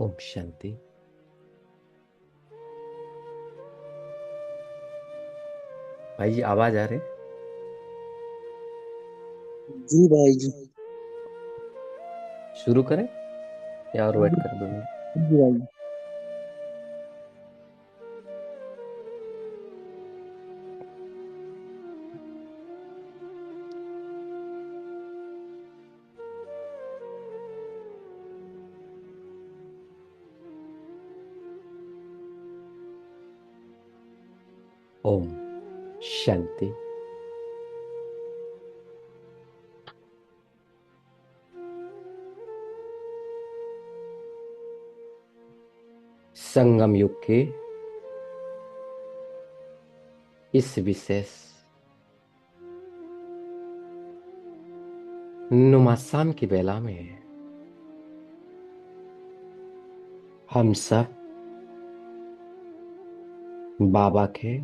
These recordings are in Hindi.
ओम शांति। भाई जी आवाज आ रही? जी भाई जी। शुरू करें या और वेट कर 2 मिनट? जी भाई जी। ओम शांति। संगम युग के इस विशेष नुमासान की बेला में हम सब बाबा के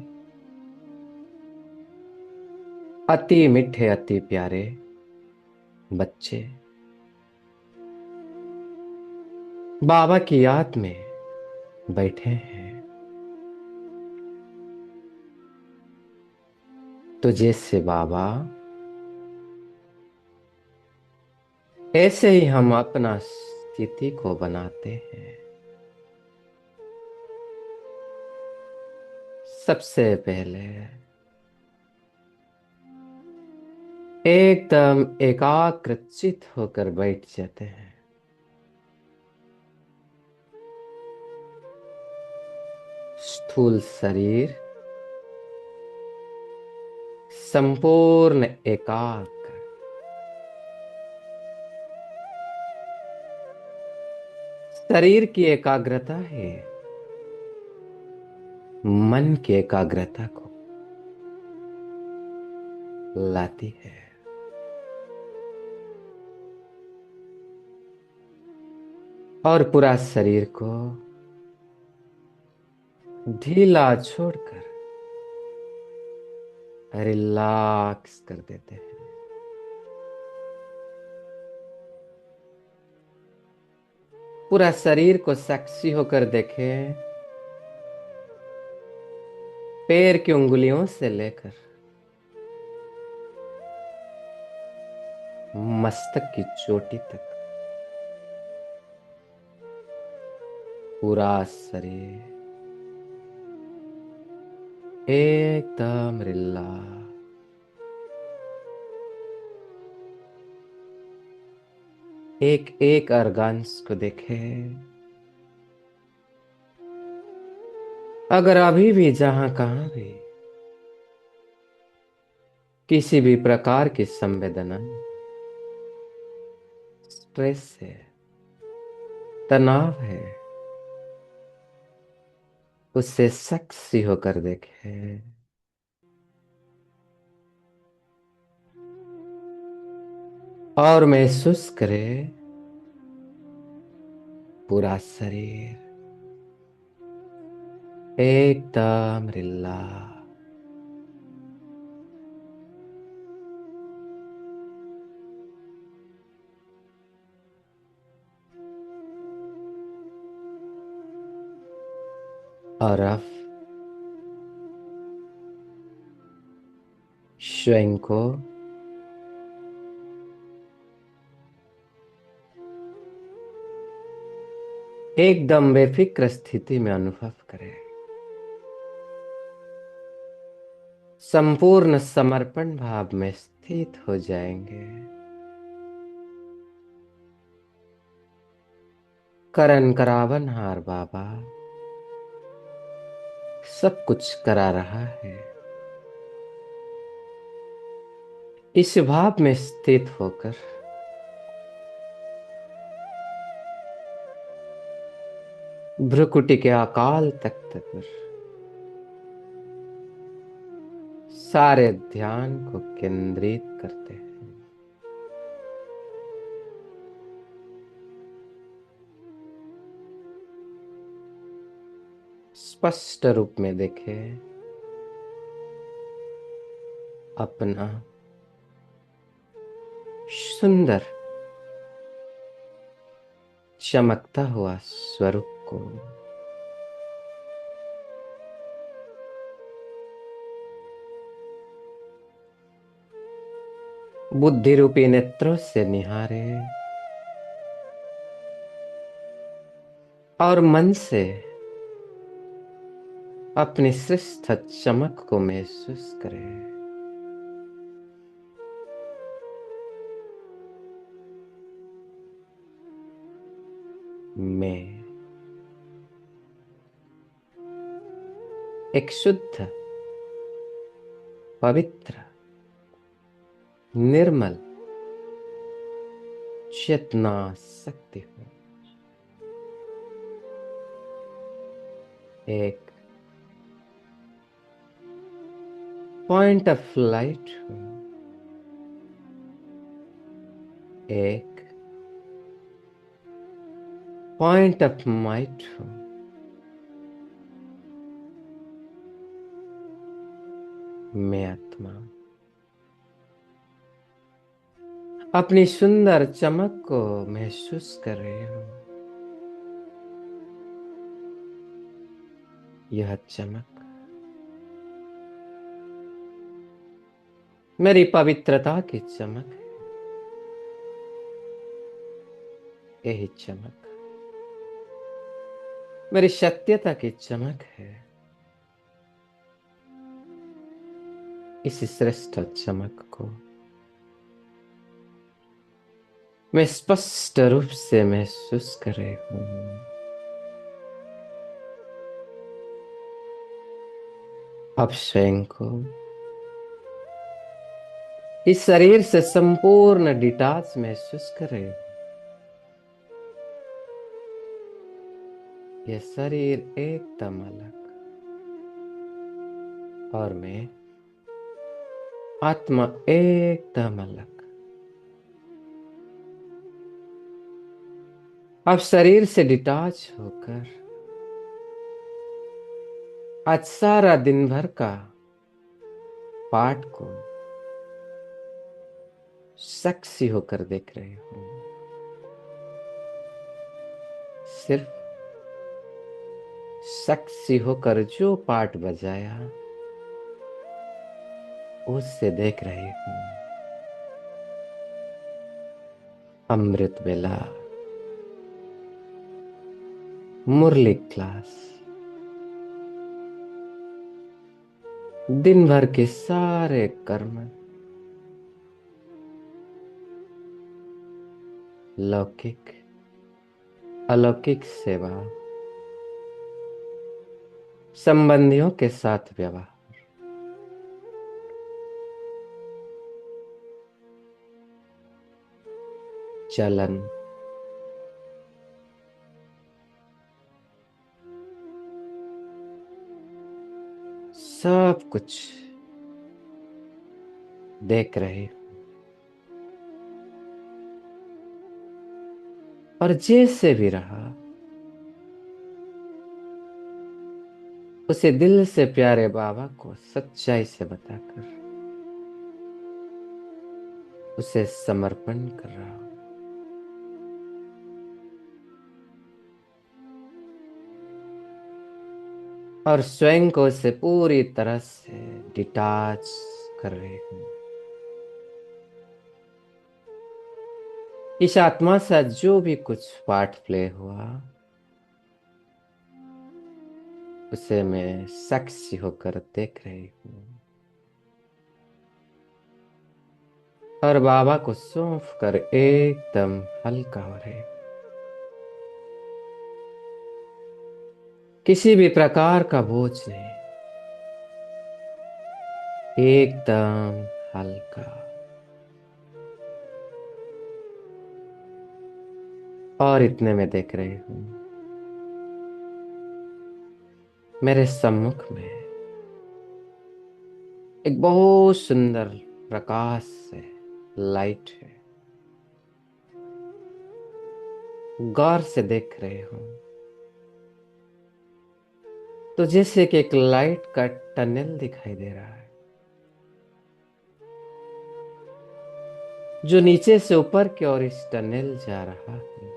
अति मीठे अति प्यारे बच्चे बाबा की याद में बैठे हैं। तो जैसे बाबा ऐसे ही हम अपना स्थिति को बनाते हैं। सबसे पहले एकदम एकाग्रचित होकर बैठ जाते हैं। स्थूल शरीर संपूर्ण एकाग्र, शरीर की एकाग्रता है मन की एकाग्रता को लाती है। और पूरा शरीर को ढीला छोड़कर रिलैक्स कर देते हैं। पूरा शरीर को साक्षी होकर देखें। पैर की उंगलियों से लेकर मस्तक की चोटी तक पूरा शरीर एकदम रिलैक्स। एक एक अर्गान्स को देखें। अगर अभी भी जहां कहां भी किसी भी प्रकार की संवेदना, स्ट्रेस है, तनाव है, उससे साक्षी होकर देखें। और महसूस करें पूरा शरीर एकदम रिलैक्स। और अब स्वयं को एकदम बेफिक्र स्थिति में अनुभव करें। संपूर्ण समर्पण भाव में स्थित हो जाएंगे। करन करावनहार बाबा सब कुछ करा रहा है। इस भाव में स्थित होकर भ्रुकुटी के अकाल तख्त पर सारे ध्यान को केंद्रित करते हैं। स्पष्ट रूप में देखें अपना सुंदर चमकता हुआ स्वरूप को बुद्धि रूपी नेत्रों से निहारे और मन से अपनी श्रेष्ठ चमक को महसूस करें। मैं एक शुद्ध, पवित्र, निर्मल चेतना शक्ति हूं। एक पॉइंट ऑफ लाइट हूं। एक पॉइंट ऑफ माइट हूं। मैं आत्मा अपनी सुंदर चमक को महसूस कर रही हूं। यह चमक मेरी पवित्रता की चमक है। यही चमक मेरी सत्यता की चमक है। इस श्रेष्ठ चमक को मैं स्पष्ट रूप से महसूस कर रही हूं। अब स्वयं को इस शरीर से संपूर्ण डिटाच महसूस कर रही हूं। यह शरीर एकदम अलग और मैं आत्मा एकदम अलग। अब शरीर से डिटाच होकर आज सारा दिन भर का पाठ को साक्षी होकर देख रही हूं। सिर्फ साक्षी होकर जो पाठ बजाया उससे देख रही हूं। अमृत बेला, मुरली क्लास, दिन भर के सारे कर्म, लौकिक अलौकिक सेवा, संबंधियों के साथ व्यवहार, चलन, सब कुछ देख रही हूं। और जैसे भी रहा उसे दिल से प्यारे बाबा को सच्चाई से बताकर उसे समर्पण कर रहा हूं। और स्वयं को उसे पूरी तरह से डिटाच कर रही हूं। इस आत्मा से जो भी कुछ पार्ट प्ले हुआ उसे मैं साक्षी होकर देख रही हूं। और बाबा को सौंप कर एकदम हल्का हो रही हूं। किसी भी प्रकार का बोझ नहीं, एकदम हल्का। और इतने में देख रही हूं मेरे सम्मुख में एक बहुत सुंदर प्रकाश से लाइट है। गौर से देख रहे हूं तो जैसे कि एक लाइट का टनल दिखाई दे रहा है जो नीचे से ऊपर की ओर इस टनल जा रहा है।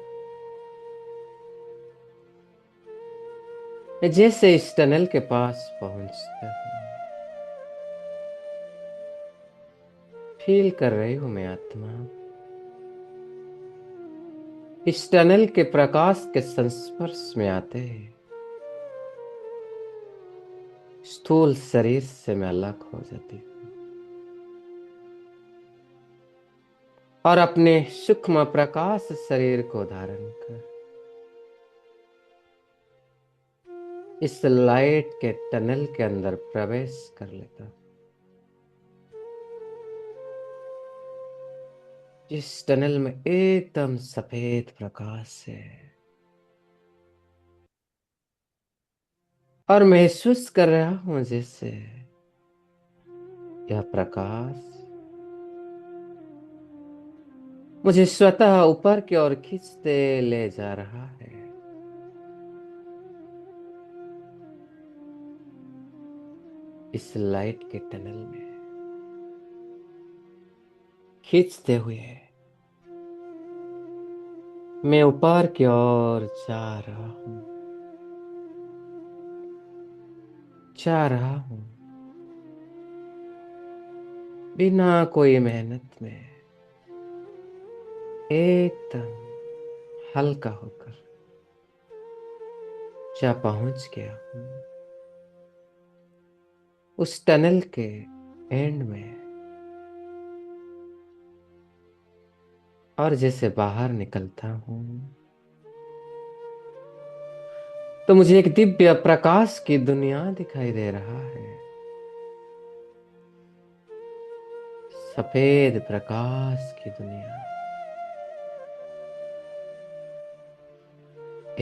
मैं जैसे इस टनल के पास पहुंचता हूं, फील कर रही हूं मैं आत्मा, इस टनल के प्रकाश के संस्पर्श में आते ही स्थूल शरीर से मैं अलग हो जाती हूँ और अपने सूक्ष्म प्रकाश शरीर को धारण कर इस लाइट के टनल के अंदर प्रवेश कर लेता हूं, जिस टनल में एकदम सफेद प्रकाश है, और महसूस कर रहा हूं जैसे यह प्रकाश मुझे स्वतः ऊपर की ओर खींचते ले जा रहा है। इस लाइट के टनल में खींचते हुए मैं ऊपर की ओर जा रहा हूं बिना कोई मेहनत में, एकदम हल्का होकर जा पहुंच गया हूं उस टनल के एंड में। और जैसे बाहर निकलता हूं तो मुझे एक दिव्य प्रकाश की दुनिया दिखाई दे रहा है, सफेद प्रकाश की दुनिया।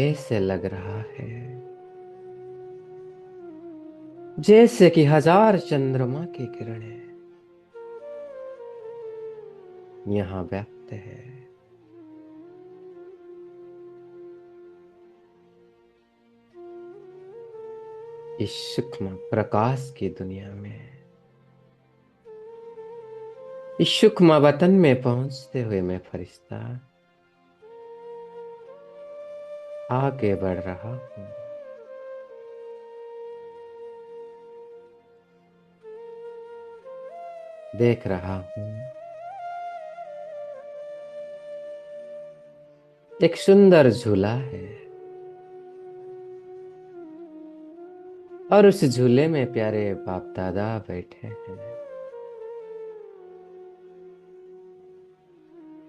ऐसे लग रहा है जैसे कि हजार चंद्रमा की किरणें यहां व्यक्त है। इस सूक्ष्म प्रकाश की दुनिया में, इस सूक्ष्म वतन में पहुंचते हुए मैं फरिश्ता आगे बढ़ रहा हूं। देख रहा हूं एक सुंदर झूला है और उस झूले में प्यारे बाप दादा बैठे हैं,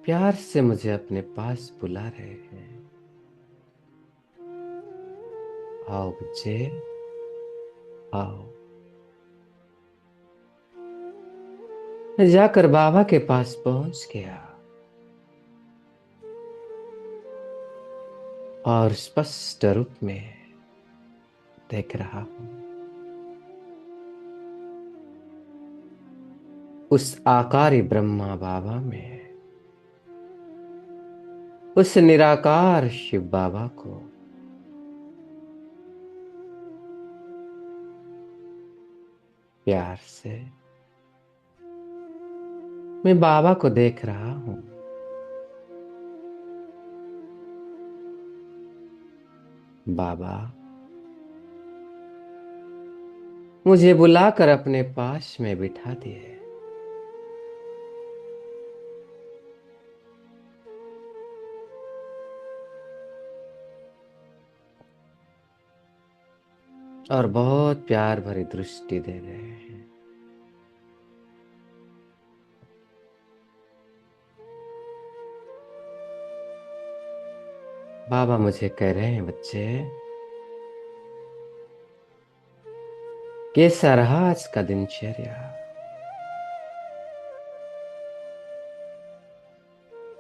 प्यार से मुझे अपने पास बुला रहे हैं। आओ बच्चे, आओ। मैं जाकर बाबा के पास पहुंच गया और स्पष्ट रूप में देख रहा हूं उस आकारी ब्रह्मा बाबा में, उस निराकार शिव बाबा को प्यार से मैं बाबा को देख रहा हूं। बाबा मुझे बुलाकर अपने पास में बिठा दिए। और बहुत प्यार भरी दृष्टि दे रहे हैं। बाबा मुझे कह रहे हैं, बच्चे कैसा रहा आज का दिनचर्या?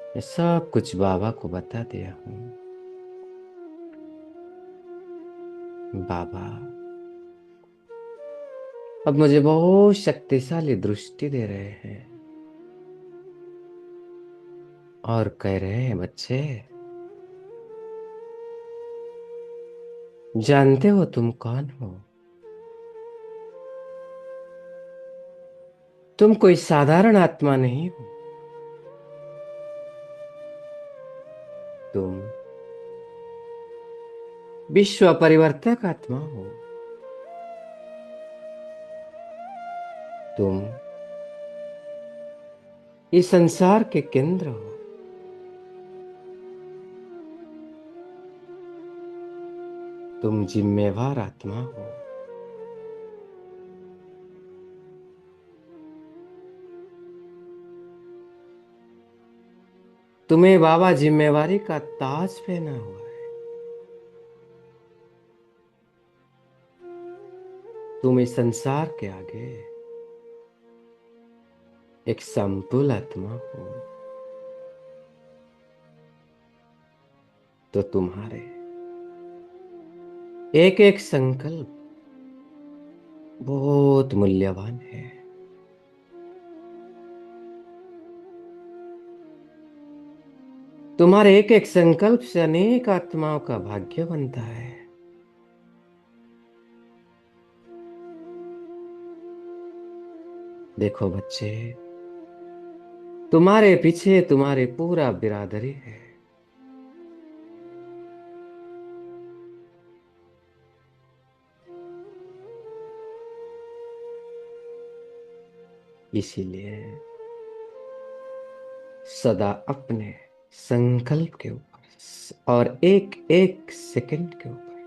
मैं सब कुछ बाबा को बता दिया हूं। बाबा अब मुझे बहुत शक्तिशाली दृष्टि दे रहे हैं और कह रहे हैं, बच्चे जानते हो तुम कौन हो? तुम कोई साधारण आत्मा नहीं हो। तुम विश्व परिवर्तक आत्मा हो। तुम इस संसार के केंद्र हो। तुम जिम्मेवार आत्मा हो। तुम्हें बाबा जिम्मेवारी का ताज पहना हुआ है। तुम इस संसार के आगे एक संपूर्ण आत्मा हो। तो तुम्हारे एक एक संकल्प बहुत मूल्यवान है। तुम्हारे एक एक संकल्प से अनेक आत्माओं का भाग्य बनता है। देखो बच्चे, तुम्हारे पीछे तुम्हारी पूरा बिरादरी है। इसीलिए सदा अपने संकल्प के ऊपर और एक एक सेकंड के ऊपर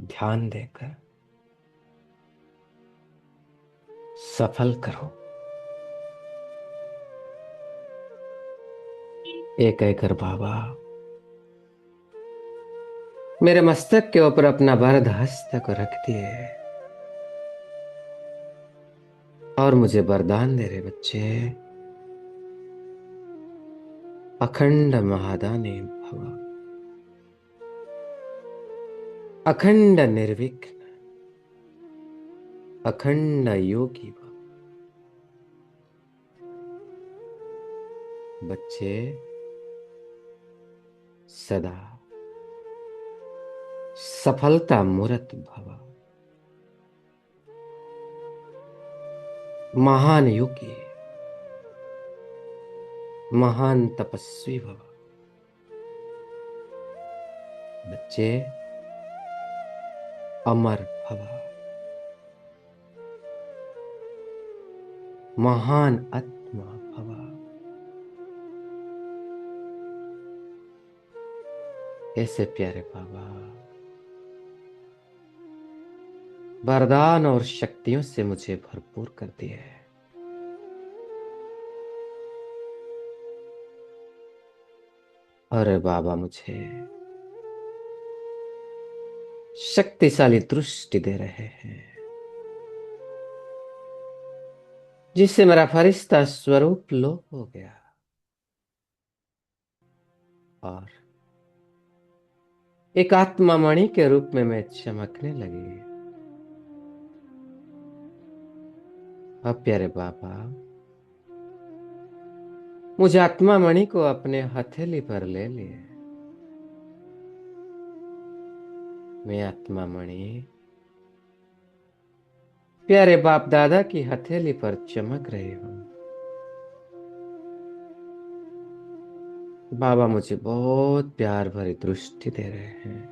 ध्यान देकर सफल करो। एक कहकर बाबा मेरे मस्तक के ऊपर अपना वरद हस्त को रख दिए और मुझे वरदान दे रहे बच्चे, अखंड महादानी भव, अखंड निर्विघ्न, अखंड योगी भव। बच्चे सदा सफलता मूर्त भव, महान योगी, महान तपस्वी भव। बच्चे अमर भव, महान आत्मा भव। ऐसे प्यारे बाबा वरदान और शक्तियों से मुझे भरपूर कर दिए है। अरे बाबा मुझे शक्तिशाली दृष्टि दे रहे हैं, जिससे मेरा फरिश्ता स्वरूप लोप हो गया और एक आत्मा मणि के रूप में मैं चमकने लगी। अब प्यारे बाबा मुझे आत्मा मणि को अपने हथेली पर ले लिए। मैं आत्मा मणि प्यारे बाप दादा की हथेली पर चमक रही हूं। बाबा मुझे बहुत प्यार भरी दृष्टि दे रहे हैं।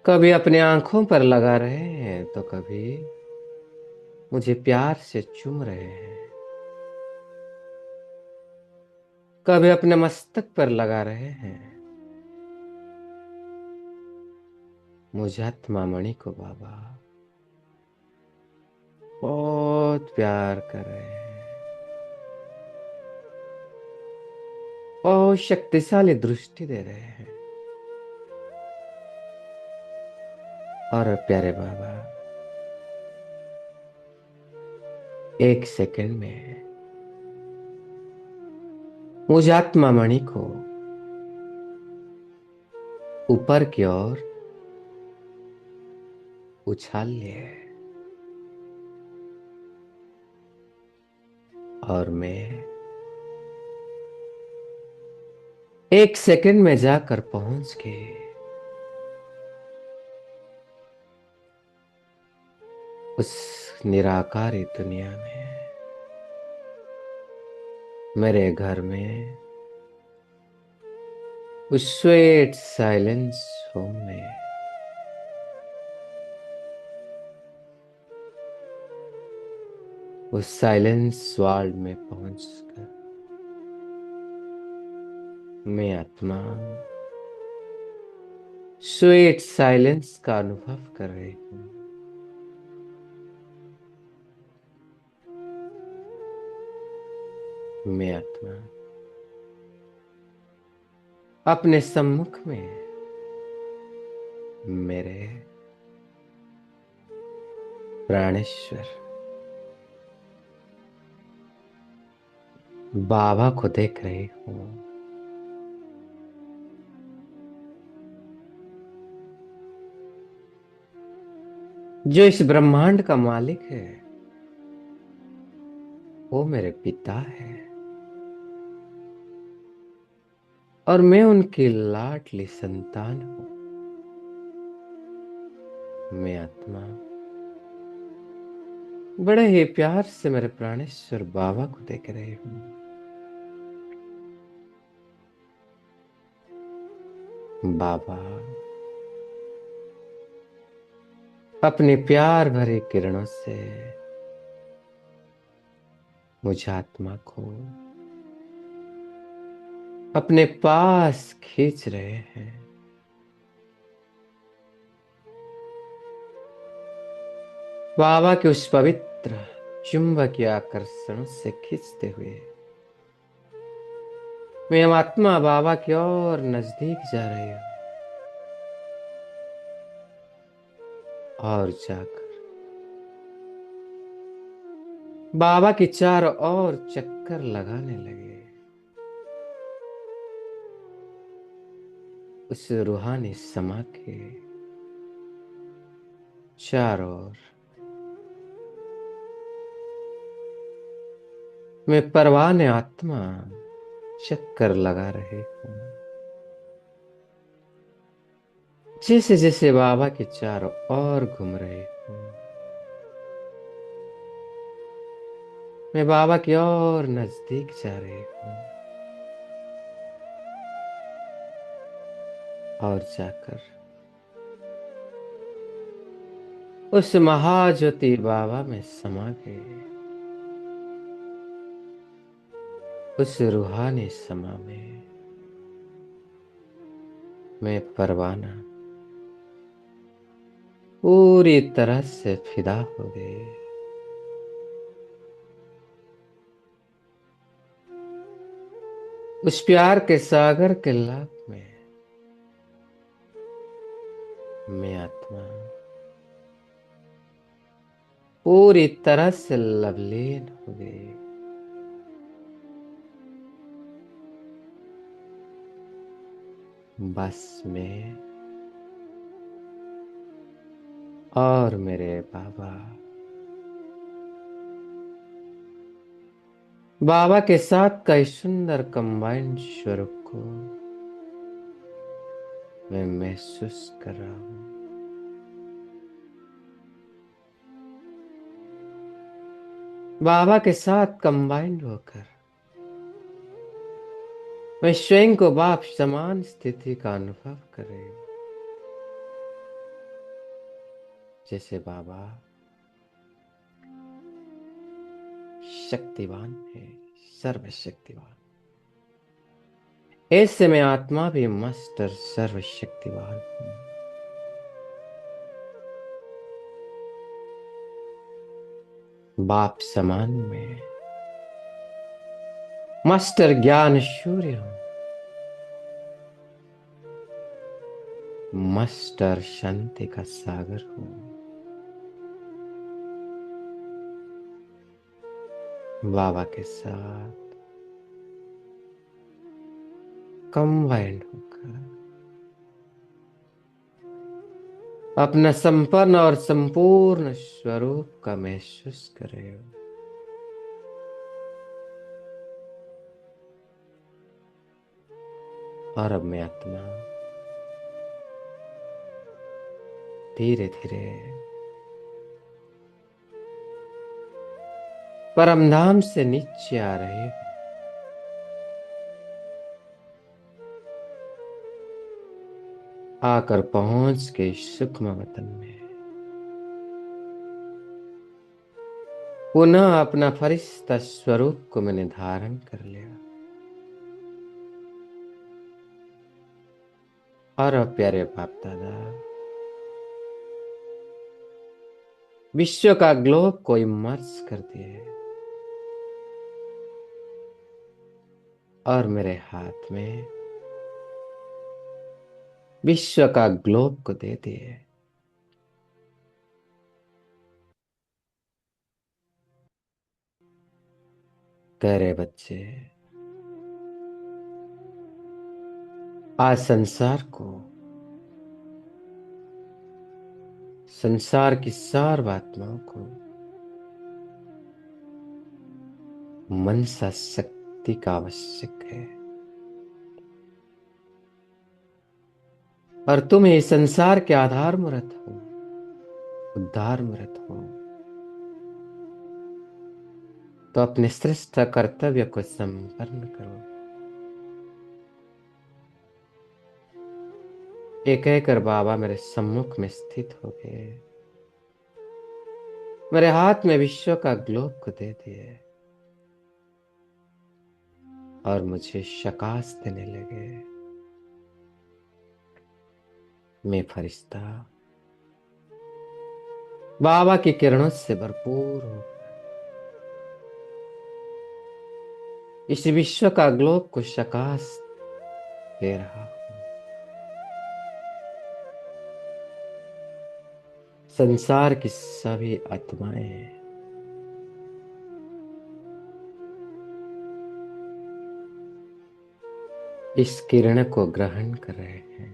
कभी अपने आंखों पर लगा रहे हैं तो कभी मुझे प्यार से चूम रहे हैं। कभी अपने मस्तक पर लगा रहे हैं। मुझे आत्मा मणि को बाबा बहुत प्यार कर रहे हैं। बहुत शक्तिशाली दृष्टि दे रहे हैं। और प्यारे बाबा एक सेकंड में मुझे आत्मा मणि को ऊपर की ओर उछाल लिए और मैं एक सेकंड में जाकर पहुंच गई उस निराकारी दुनिया में, मेरे घर में उस स्वेट साइलेंस होम में उस साइलेंस वर्ल्ड में पहुंचकर मैं आत्मा स्वेट साइलेंस का अनुभव कर रही हूं। मैं आत्मा अपने सम्मुख में मेरे प्राणेश्वर बाबा को देख रही हूं। जो इस ब्रह्मांड का मालिक है वो मेरे पिता है और मैं उनकी लाडली संतान हूं। मैं आत्मा बड़े ही प्यार से मेरे प्राणेश्वर बाबा को देख रही हूं। बाबा अपनी प्यार भरी किरणों से मुझ आत्मा को अपने पास खींच रहे हैं। बाबा के उस पवित्र चुंबकीय आकर्षण से खींचते हुए मैं आत्मा बाबा की ओर नजदीक जा रही हूं। और जाकर बाबा की चारों ओर चक्कर लगाने लगे। उस रूहानी समा के चारों ओर मैं परवाने आत्मा चक्कर लगा रहे हूं। जैसे जैसे बाबा के चारों ओर घूम रहे हूं मैं बाबा की ओर नजदीक जा रही हूं। और जाकर उस महाज्योति बाबा में समा गए। उस रूहानी समा में मैं परवाना पूरी तरह से फिदा हो गए। उस प्यार के सागर के लाभ में मैं आत्मा पूरी तरह से लवलीन हो गई। बस मैं और मेरे बाबा बाबा के साथ का इस सुंदर कंबाइंड स्वरूप को मैं महसूस कर रहा हूं। बाबा के साथ कंबाइंड होकर मैं स्वयं को बाप समान स्थिति का अनुभव कर रही हूं। जैसे बाबा शक्तिवान है, सर्वशक्तिवान, ऐसे में आत्मा भी मस्त और सर्वशक्तिवान हूं। बाप समान में मास्टर ज्ञान शूर्य हूं। मास्टर शांति का सागर हूं। बाबा के साथ कंबाइंड होकर अपना संपन्न और संपूर्ण स्वरूप का महसूस कर रहे हो। और अब मैं आत्मा धीरे धीरे परमधाम से नीचे आ रहे हो। आकर पहुंच के सूक्ष्म वतन में पुनः अपना फरिश्ता स्वरूप को मैंने धारण कर लिया। और अब प्यारे बाप दादा, विश्व का ग्लोब को इमर्स कर दिए और मेरे हाथ में विश्व का ग्लोब को दे दिए। कह रहे बच्चे, आज संसार की सर्व आत्माओं को मनसा शक्ति का आवश्यक है। और तुम ही संसार के आधार मूर्त हो, उद्धार मूर्त हो। तो अपने श्रेष्ठ कर्तव्य को संपन्न करो। एक कहकर बाबा मेरे सम्मुख में स्थित हो गए, मेरे हाथ में विश्व का ग्लोब को दे दिए और मुझे शकाश देने लगे। मैं फरिश्ता बाबा की किरणों से भरपूर हूं। इस विश्व का ग्लोब को शकाश दे रहा हूं। संसार की सभी आत्माएं इस किरण को ग्रहण कर रहे हैं।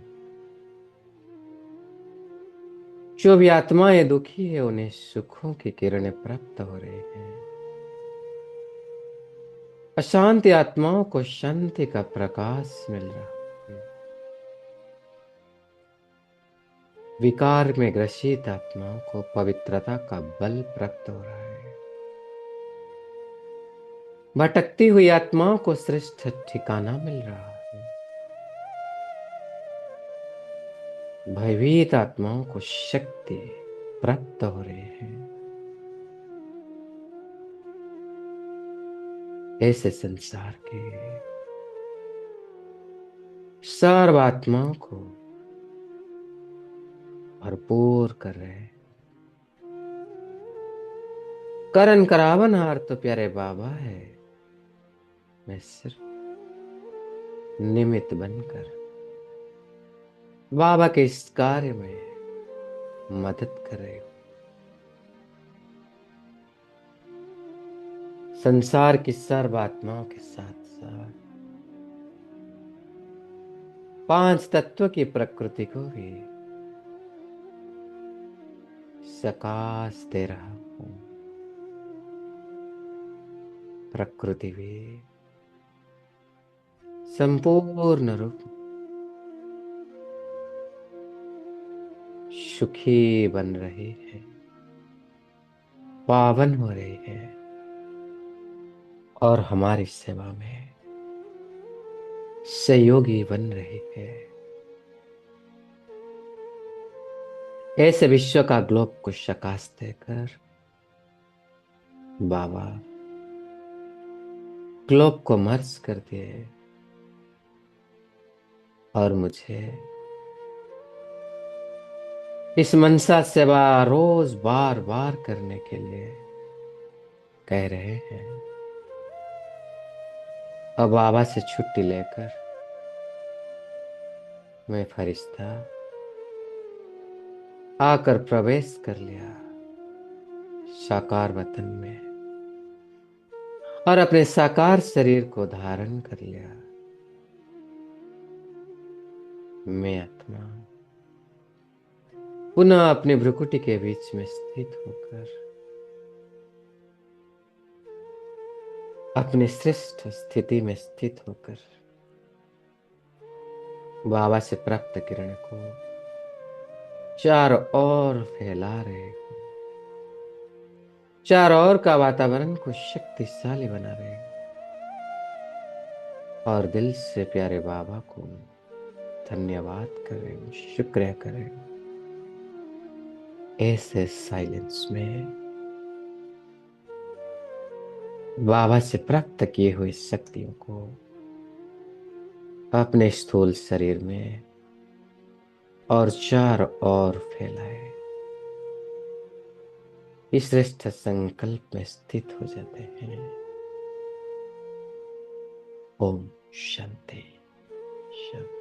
जो भी आत्माएं दुखी है उन्हें सुखों की किरणें प्राप्त हो रही हैं। अशांति आत्माओं को शांति का प्रकाश मिल रहा है। विकार में ग्रसित आत्माओं को पवित्रता का बल प्राप्त हो रहा है। भटकती हुई आत्माओं को श्रेष्ठ ठिकाना मिल रहा है। भयभीत आत्माओं को शक्ति प्राप्त हो रही है। ऐसे संसार के सर्व आत्माओं को भरपूर कर रहे हैं। करण करावन हार तो प्यारे बाबा है, मैं सिर्फ निमित्त बनकर बाबा के इस कार्य में मदद कर रहे हो। संसार की सर्व आत्माओं के साथ साथ पांच तत्व की प्रकृति को भी सकाश दे रहा हूं। प्रकृति भी संपूर्ण रूप सुखी बन रही है, पावन हो रही है और हमारी सेवा में सहयोगी बन रही है। ऐसे विश्व का ग्लोब को शकाश देकर बाबा ग्लोब को मर्ज कर दिए और मुझे इस मनसा सेवा रोज बार बार करने के लिए कह रहे हैं। अब बाबा से छुट्टी लेकर मैं फरिश्ता आकर प्रवेश कर लिया साकार वतन में और अपने साकार शरीर को धारण कर लिया। मैं आत्मा पुनः अपने भ्रुकुटी के बीच में स्थित होकर अपने श्रेष्ठ स्थिति में स्थित होकर बाबा से प्राप्त किरण को चारों ओर फैला रहे हैं। चारों ओर का वातावरण को शक्तिशाली बना रहे हैं और दिल से प्यारे बाबा को धन्यवाद करें, शुक्रिया करें। ऐसे साइलेंस में बाबा से प्राप्त किए हुए शक्तियों को अपने स्थूल शरीर में और चार ओर फैलाए, इस श्रेष्ठ संकल्प में स्थित हो जाते हैं। ओम शांति शांति।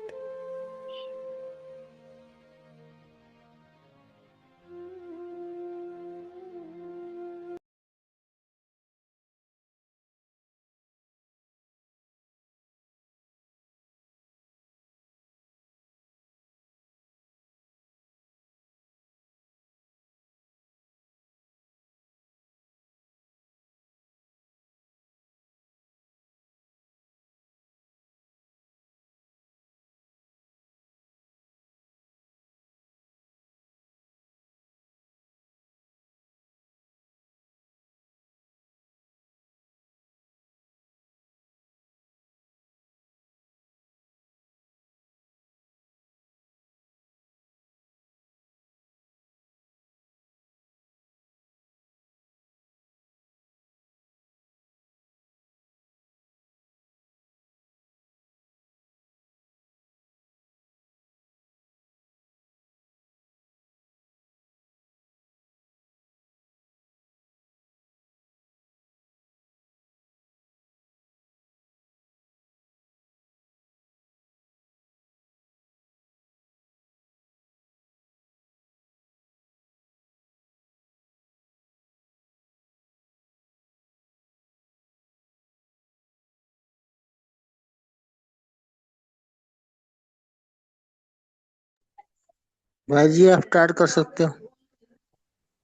भाई जी आप स्टार्ट कर सकते हो।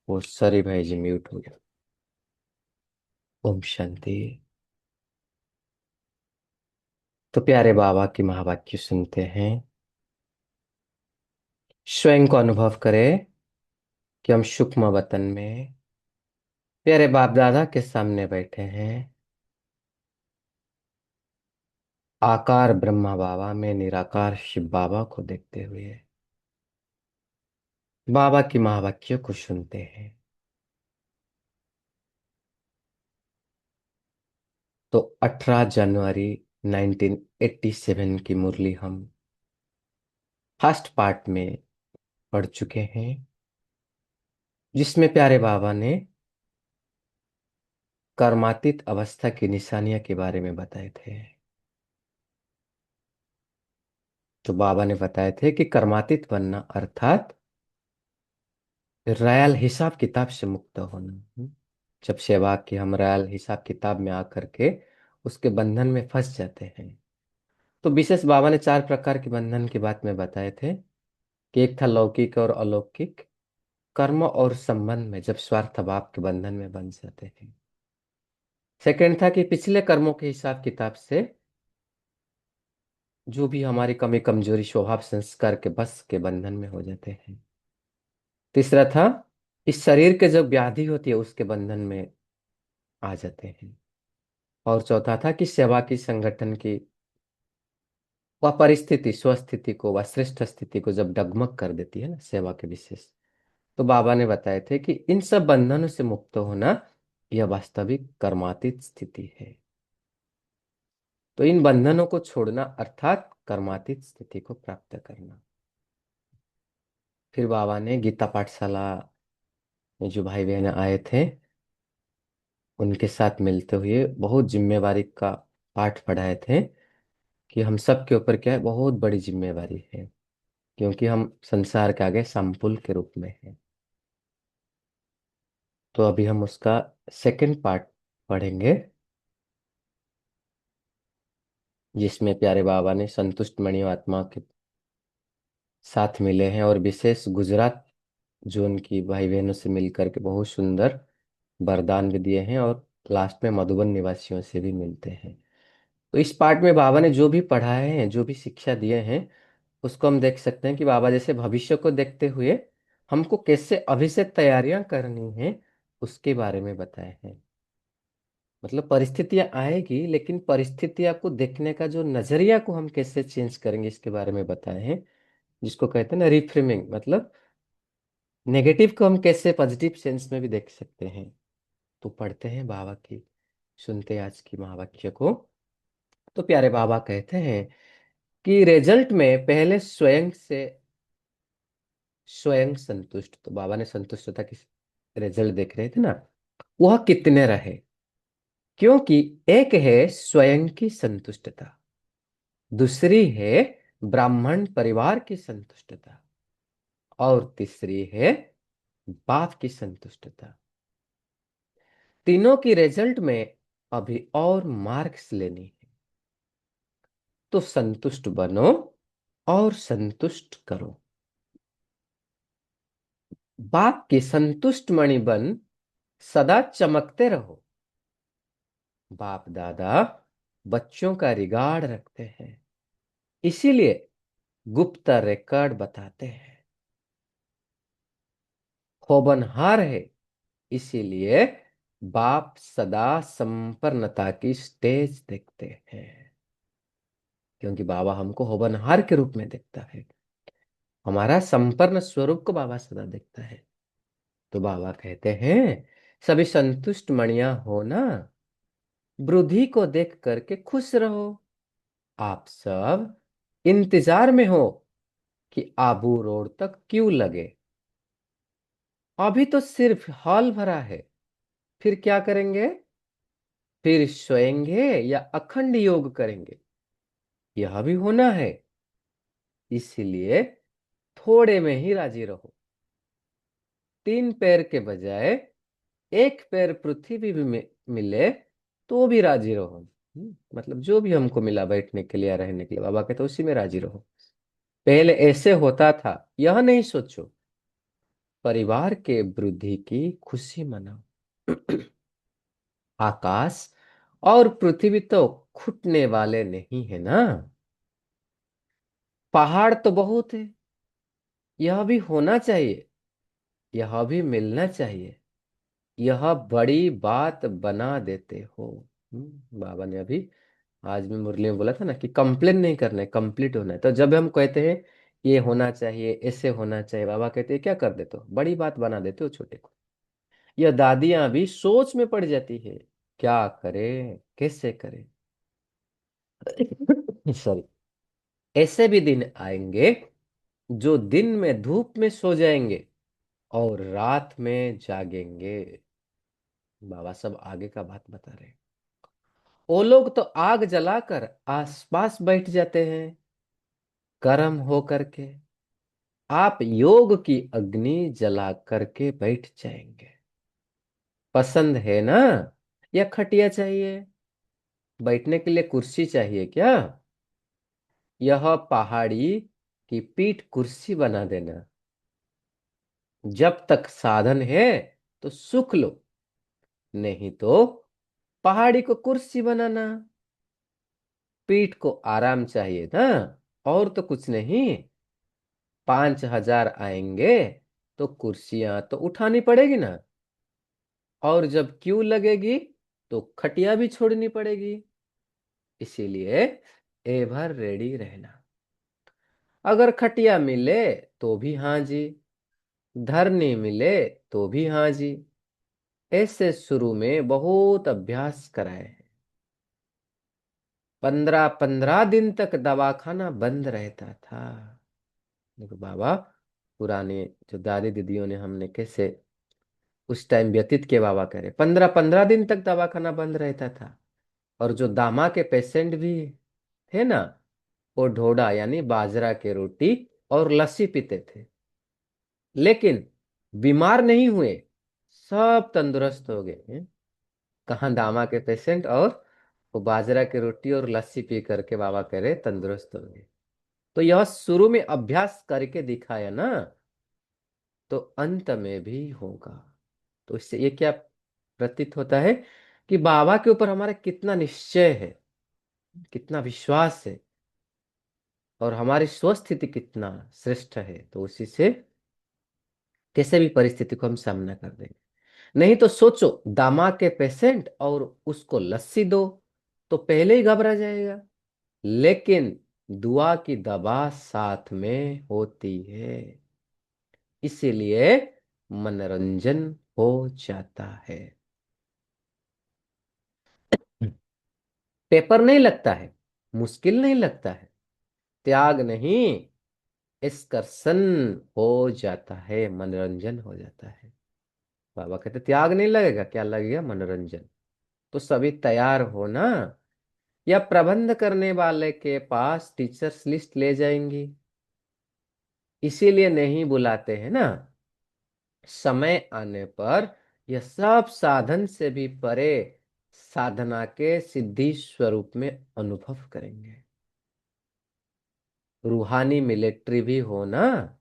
वो सॉरी भाई जी, म्यूट हो गया। ओम शांति। तो प्यारे बाबा की महावाक्य सुनते हैं। स्वयं को अनुभव करें कि हम सूक्ष्म वतन में प्यारे बाप दादा के सामने बैठे हैं। आकार ब्रह्मा बाबा में निराकार शिव बाबा को देखते हुए बाबा की महावाक्य को सुनते हैं। तो 18 जनवरी 1987 की मुरली हम फर्स्ट पार्ट में पढ़ चुके हैं, जिसमें प्यारे बाबा ने कर्मातीत अवस्था की निशानियां के बारे में बताए थे। तो बाबा ने बताए थे कि कर्मातीत बनना अर्थात रैल हिसाब किताब से मुक्त होना। जब सेवा की हम रैल हिसाब किताब में आकर के उसके बंधन में फंस जाते हैं, तो विशेष बाबा ने चार प्रकार के बंधन की बात में बताए थे कि एक था लौकिक और अलौकिक कर्म और संबंध में जब स्वार्थ भाव के बंधन में बन जाते हैं। सेकंड था कि पिछले कर्मों के हिसाब किताब से जो भी हमारी कमी कमजोरी स्वभाव संस्कार के बस के बंधन में हो जाते हैं। तीसरा था इस शरीर के जब व्याधि होती है उसके बंधन में आ जाते हैं। और चौथा था कि सेवा की संगठन की वह परिस्थिति स्वस्थिति को वह श्रेष्ठ स्थिति को जब डगमग कर देती है ना सेवा के विशेष, तो बाबा ने बताए थे कि इन सब बंधनों से मुक्त होना यह वास्तविक कर्मातीत स्थिति है। तो इन बंधनों को छोड़ना अर्थात कर्मातीत स्थिति को प्राप्त करना। फिर बाबा ने गीता पाठशाला में जो भाई बहन आए थे उनके साथ मिलते हुए बहुत जिम्मेवारी का पाठ पढ़ाए थे कि हम सब के ऊपर क्या है, बहुत बड़ी जिम्मेवारी है, क्योंकि हम संसार के आगे संपुल के रूप में हैं। तो अभी हम उसका सेकंड पार्ट पढ़ेंगे, जिसमें प्यारे बाबा ने संतुष्ट मणि आत्मा के साथ मिले हैं और विशेष गुजरात जोन की भाई बहनों से मिलकर के बहुत सुंदर वरदान भी दिए हैं और लास्ट में मधुबन निवासियों से भी मिलते हैं। तो इस पार्ट में बाबा ने जो भी पढ़ाए हैं जो भी शिक्षा दिए हैं उसको हम देख सकते हैं कि बाबा जैसे भविष्य को देखते हुए हमको कैसे अभी से तैयारियां करनी है उसके बारे में बताए हैं। मतलब परिस्थितियां आएगी, लेकिन परिस्थितियां को देखने का जो नजरिया को हम कैसे चेंज करेंगे इसके बारे में बताए हैं, जिसको कहते हैं ना रिफ्रेमिंग। मतलब नेगेटिव को हम कैसे पॉजिटिव सेंस में भी देख सकते हैं। तो पढ़ते हैं बाबा की, सुनते हैं आज की महावाक्य को। तो प्यारे बाबा कहते हैं कि रिजल्ट में पहले स्वयं संतुष्ट। तो बाबा ने संतुष्टता की रिजल्ट देख रहे थे ना, वह कितने रहे। क्योंकि एक है स्वयं की संतुष्टता, दूसरी है ब्राह्मण परिवार की संतुष्टता, और तीसरी है बाप की संतुष्टता। तीनों की रिजल्ट में अभी और मार्क्स लेनी है। तो संतुष्ट बनो और संतुष्ट करो। बाप की संतुष्ट मणि बन सदा चमकते रहो। बाप दादा बच्चों का रिगार्ड रखते हैं, इसीलिए गुप्त रिकॉर्ड बताते हैं। होनहार है, इसीलिए बाप सदा संपन्नता की स्टेज देखते हैं। क्योंकि बाबा हमको होनहार के रूप में देखता है, हमारा संपन्न स्वरूप को बाबा सदा देखता है। तो बाबा कहते हैं सभी संतुष्ट मणिया हो ना, वृद्धि को देख करके खुश रहो। आप सब इंतजार में हो कि आबू रोड तक क्यों लगे। अभी तो सिर्फ हॉल भरा है, फिर क्या करेंगे? फिर सोएंगे या अखंड योग करेंगे, यह भी होना है। इसीलिए थोड़े में ही राजी रहो। 3 पैर के बजाय एक पैर पृथ्वी भी मिले तो भी राजी रहो। मतलब जो भी हमको मिला बैठने के लिए या रहने के लिए, बाबा कहते उसी में राजी रहो। पहले ऐसे होता था, यह नहीं सोचो। परिवार के वृद्धि की खुशी मनाओ। आकाश और पृथ्वी तो छूटने वाले नहीं है ना। पहाड़ तो बहुत है, यह भी होना चाहिए, यह भी मिलना चाहिए। यह बड़ी बात बना देते हो। बाबा ने अभी आज में मुरली में बोला था ना कि कंप्लेन नहीं करना है, कंप्लीट होना है। तो जब हम कहते हैं ये होना चाहिए, ऐसे होना चाहिए, बाबा कहते हैं क्या कर देते हो, बड़ी बात बना देते हो छोटे को। यह दादियां भी सोच में पड़ जाती है, क्या करें कैसे करें। सॉरी। ऐसे भी दिन आएंगे जो दिन में धूप में सो जाएंगे और रात में जागेंगे। बाबा सब आगे का बात बता रहे हैं। वो लोग तो आग जलाकर आसपास बैठ जाते हैं गर्म हो करके। आप योग की अग्नि जला करके बैठ जाएंगे। पसंद है ना? या खटिया चाहिए? बैठने के लिए कुर्सी चाहिए क्या? यह पहाड़ी की पीठ कुर्सी बना देना। जब तक साधन है तो सुख लो, नहीं तो पहाड़ी को कुर्सी बनाना। पीठ को आराम चाहिए ना, और तो कुछ नहीं। 5,000 आएंगे तो कुर्सियां तो उठानी पड़ेगी ना, और जब क्यू लगेगी तो खटिया भी छोड़नी पड़ेगी। इसीलिए एवर रेडी रहना। अगर खटिया मिले तो भी हाँ जी, धरनी मिले तो भी हाँ जी। ऐसे शुरू में बहुत अभ्यास कराए। 15-15 दिन तक दवाखाना बंद रहता था। देखो बाबा पुराने जो दादी दीदियों ने हमने कैसे उस टाइम व्यतीत किए, बाबा कह रहे 15-15 दिन तक दवाखाना बंद रहता था। और जो दामा के पेशेंट भी थे ना, वो ढोडा यानी बाजरा के रोटी और लस्सी पीते थे, लेकिन बीमार नहीं हुए, सब तंदुरुस्त हो गए हैं। कहाँ दामा के पेशेंट और वो बाजरा की रोटी और लस्सी पी करके बाबा कह रहे तंदुरुस्त हो गए। तो यह शुरू में अभ्यास करके दिखाया ना, तो अंत में भी होगा। तो इससे ये क्या प्रतीत होता है कि बाबा के ऊपर हमारा कितना निश्चय है, कितना विश्वास है, और हमारी स्वस्थिति कितना श्रेष्ठ है। तो उसी से कैसे भी परिस्थिति को हम सामना कर देंगे। नहीं तो सोचो, दमा के पेशेंट और उसको लस्सी दो तो पहले ही घबरा जाएगा। लेकिन दुआ की दवा साथ में होती है, इसीलिए मनोरंजन हो जाता है। पेपर नहीं लगता है, मुश्किल नहीं लगता है, त्याग नहीं, एक्सकर्शन हो जाता है, मनोरंजन हो जाता है। बाबा कहते त्याग नहीं लगेगा, क्या लगेगा? मनोरंजन। तो सभी तैयार हो ना, या प्रबंध करने वाले के पास टीचर्स लिस्ट ले जाएंगी। इसीलिए नहीं बुलाते हैं ना, समय आने पर यह सब साधन से भी परे साधना के सिद्धि स्वरूप में अनुभव करेंगे। रूहानी मिलिट्री भी हो ना,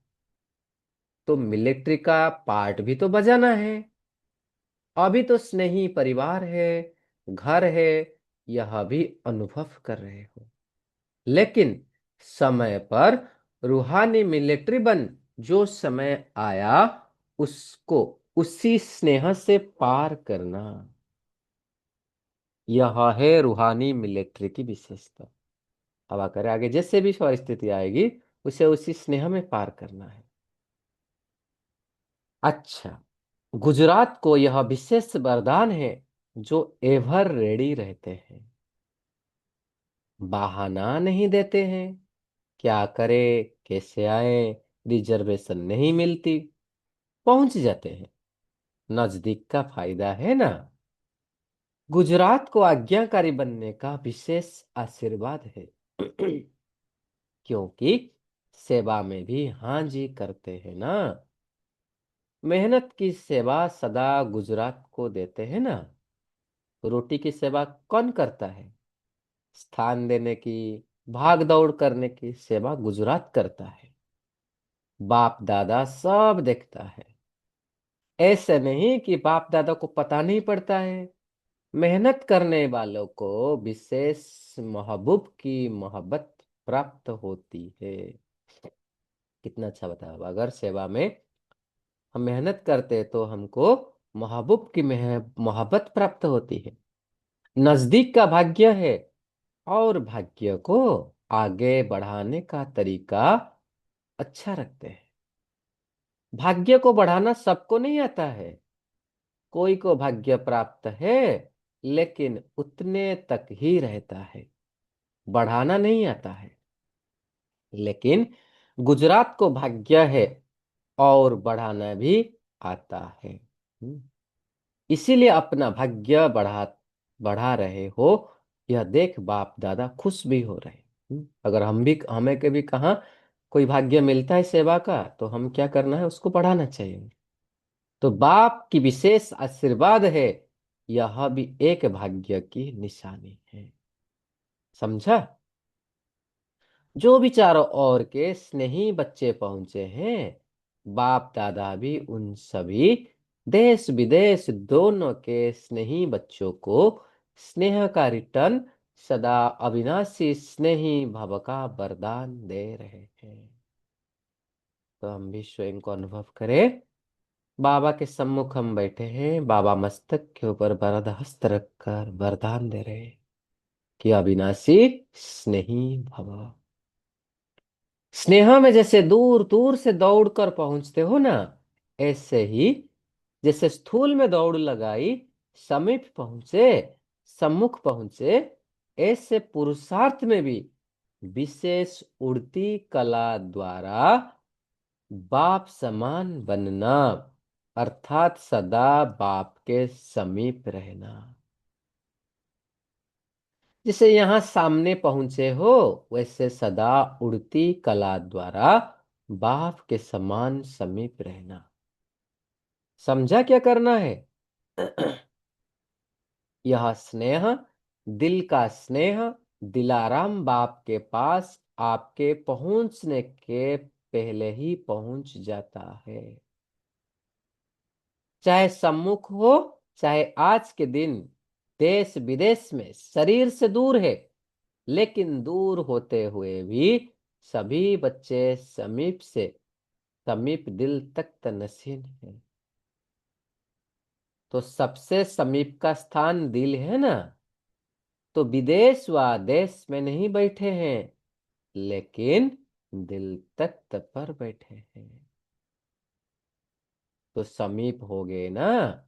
तो मिलिट्री का पार्ट भी तो बजाना है। अभी तो स्नेही परिवार है, घर है, यह भी अनुभव कर रहे हो। लेकिन समय पर रूहानी मिलिट्री बन, जो समय आया उसको उसी स्नेह से पार करना, यह है रूहानी मिलिट्री की विशेषता। अब आकर आगे जैसे भी परिस्थिति आएगी, उसे उसी स्नेह में पार करना है। अच्छा, गुजरात को यह विशेष वरदान है, जो एवर रेडी रहते हैं, बहाना नहीं देते हैं। क्या करे, कैसे आए, रिजर्वेशन नहीं मिलती, पहुंच जाते हैं। नजदीक का फायदा है ना। गुजरात को आज्ञाकारी बनने का विशेष आशीर्वाद है। क्योंकि सेवा में भी हाँ जी करते हैं ना। मेहनत की सेवा सदा गुजरात को देते हैं ना। रोटी की सेवा कौन करता है? स्थान देने की, भाग दौड़ करने की सेवा गुजरात करता है। बाप दादा सब देखता है। ऐसे नहीं कि बाप दादा को पता नहीं पड़ता है। मेहनत करने वालों को विशेष महबूब की मोहब्बत प्राप्त होती है। कितना अच्छा बताया। अगर सेवा में हम मेहनत करते तो हमको महबूब की मोहब्बत प्राप्त होती है। नजदीक का भाग्य है, और भाग्य को आगे बढ़ाने का तरीका अच्छा रखते हैं। भाग्य को बढ़ाना सबको नहीं आता है। कोई को भाग्य प्राप्त है, लेकिन उतने तक ही रहता है, बढ़ाना नहीं आता है। लेकिन गुजरात को भाग्य है, और बढ़ाना भी आता है। इसीलिए अपना भाग्य बढ़ा रहे हो, यह देख बाप दादा खुश भी हो रहे। अगर हमें कभी कहाँ कोई भाग्य मिलता है सेवा का, तो हम क्या करना है, उसको बढ़ाना चाहिए। तो बाप की विशेष आशीर्वाद है, यह भी एक भाग्य की निशानी है। समझा? जो भी चारों ओर के स्नेही बच्चे पहुंचे हैं, बाप दादा भी उन सभी देश विदेश दोनों के स्नेही बच्चों को स्नेह का रिटर्न सदा अविनाशी स्नेही भव का वरदान दे रहे हैं। तो हम भी स्वयं को अनुभव करें। बाबा के सम्मुख हम बैठे हैं, बाबा मस्तक के ऊपर वरद हस्त रखकर वरदान दे रहे हैं कि अविनाशी स्नेही भव। स्नेहा में जैसे दूर दूर से दौड़कर पहुंचते हो ना, ऐसे ही जैसे स्थूल में दौड़ लगाई, समीप पहुंचे, सम्मुख पहुंचे, ऐसे पुरुषार्थ में भी विशेष उड़ती कला द्वारा बाप समान बनना, अर्थात सदा बाप के समीप रहना। जैसे यहां सामने पहुंचे हो, वैसे सदा उड़ती कला द्वारा बाप के समान समीप रहना। समझा क्या करना है? यह स्नेह, दिल का स्नेह, दिलाराम बाप के पास आपके पहुंचने के पहले ही पहुंच जाता है। चाहे सम्मुख हो, चाहे आज के दिन देश विदेश में शरीर से दूर है, लेकिन दूर होते हुए भी सभी बच्चे समीप से समीप दिल तक तनसीन है। तो सबसे समीप का स्थान दिल है ना। तो विदेश व देश में नहीं बैठे हैं, लेकिन दिल तख्त पर बैठे हैं। तो समीप हो गए ना।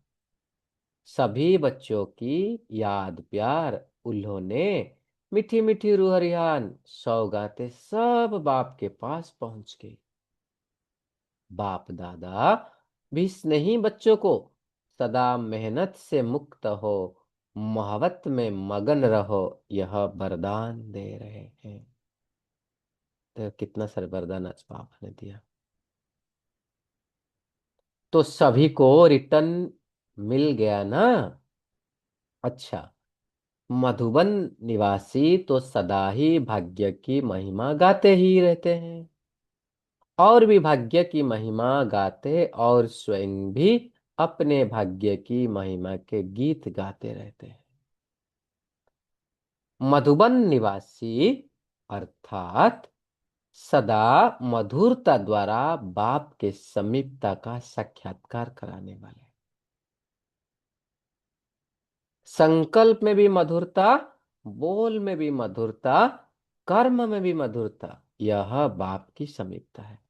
सभी बच्चों की याद प्यार उन्होंने, मीठी मीठी रूह रिहान सौगातें सब बाप के पास पहुंच गई। बाप दादा भी नहीं बच्चों को सदा मेहनत से मुक्त हो, मोहब्बत में मगन रहो, यह वरदान दे रहे हैं। तो कितना सारा वरदान आज बाप ने दिया। तो सभी को रिटर्न मिल गया ना। अच्छा, मधुबन निवासी तो सदा ही भाग्य की महिमा गाते ही रहते हैं, और भी भाग्य की महिमा गाते और स्वयं भी अपने भाग्य की महिमा के गीत गाते रहते हैं। मधुबन निवासी अर्थात सदा मधुरता द्वारा बाप के समीपता का साक्षात्कार कराने वाले। संकल्प में भी मधुरता, बोल में भी मधुरता, कर्म में भी मधुरता, यह बाप की समीपता है।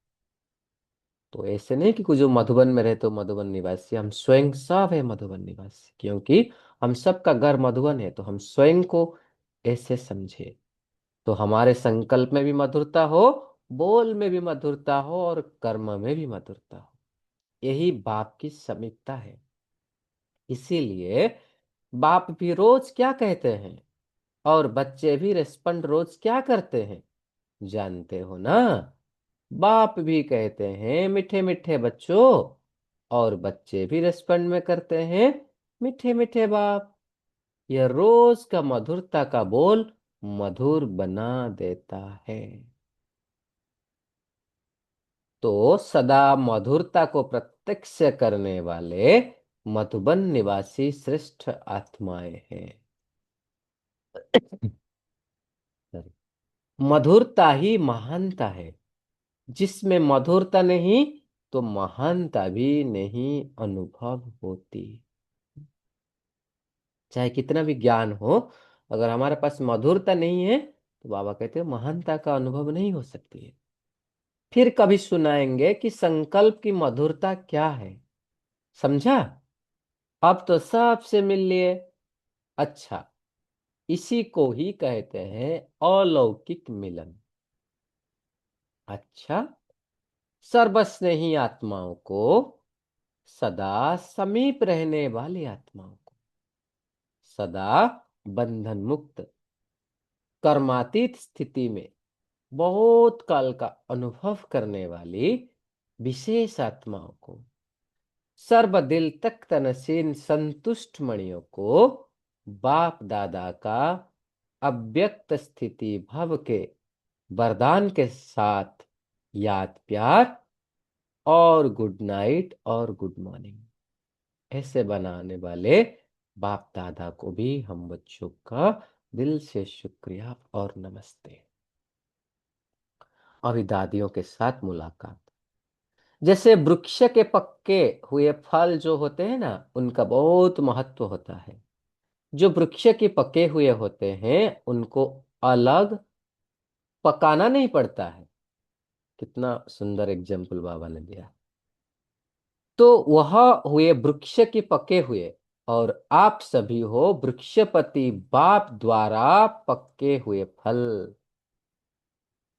तो ऐसे नहीं कि कुछ जो मधुबन में रहे तो मधुबन निवासी, हम स्वयं सब है मधुबन निवासी, क्योंकि हम सबका घर मधुबन है। तो हम स्वयं को ऐसे समझे, तो हमारे संकल्प में भी मधुरता हो, बोल में भी मधुरता हो, और कर्म में भी मधुरता हो। यही बाप की समीपता है। इसीलिए बाप भी रोज क्या कहते हैं, और बच्चे भी रेस्पॉन्ड रोज क्या करते हैं, जानते हो ना। बाप भी कहते हैं मीठे मीठे बच्चों, और बच्चे भी रेस्पॉन्ड में करते हैं मीठे मीठे बाप। यह रोज का मधुरता का बोल मधुर बना देता है। तो सदा मधुरता को प्रत्यक्ष करने वाले मधुबन निवासी श्रेष्ठ आत्माएं हैं। मधुरता ही महानता है। जिसमें मधुरता नहीं तो महानता भी नहीं अनुभव होती। चाहे कितना भी ज्ञान हो, अगर हमारे पास मधुरता नहीं है तो बाबा कहते हैं महानता का अनुभव नहीं हो सकती है। फिर कभी सुनाएंगे कि संकल्प की मधुरता क्या है। समझा? अब तो सबसे मिल लिए। अच्छा, इसी को ही कहते हैं अलौकिक मिलन। अच्छा, सर्वस्नेही आत्माओं को, सदा समीप रहने वाली आत्माओं को, सदा बंधन मुक्त कर्मातीत स्थिति में बहुत काल का अनुभव करने वाली विशेष आत्माओं को, सर्व दिल तक तनसीन संतुष्ट मणियों को बाप दादा का अव्यक्त स्थिति भव के वरदान के साथ याद प्यार और गुड नाइट और गुड मॉर्निंग ऐसे बनाने वाले बाप दादा को भी हम बच्चों का दिल से शुक्रिया और नमस्ते। अभी दादियों के साथ मुलाकात। जैसे वृक्ष के पक्के हुए फल जो होते हैं ना, उनका बहुत महत्व होता है। जो वृक्ष के पके हुए होते हैं उनको अलग पकाना नहीं पड़ता है। कितना सुंदर एग्जाम्पल बाबा ने दिया। तो वह हुए वृक्ष के पके हुए, और आप सभी हो वृक्षपति बाप द्वारा पके हुए फल।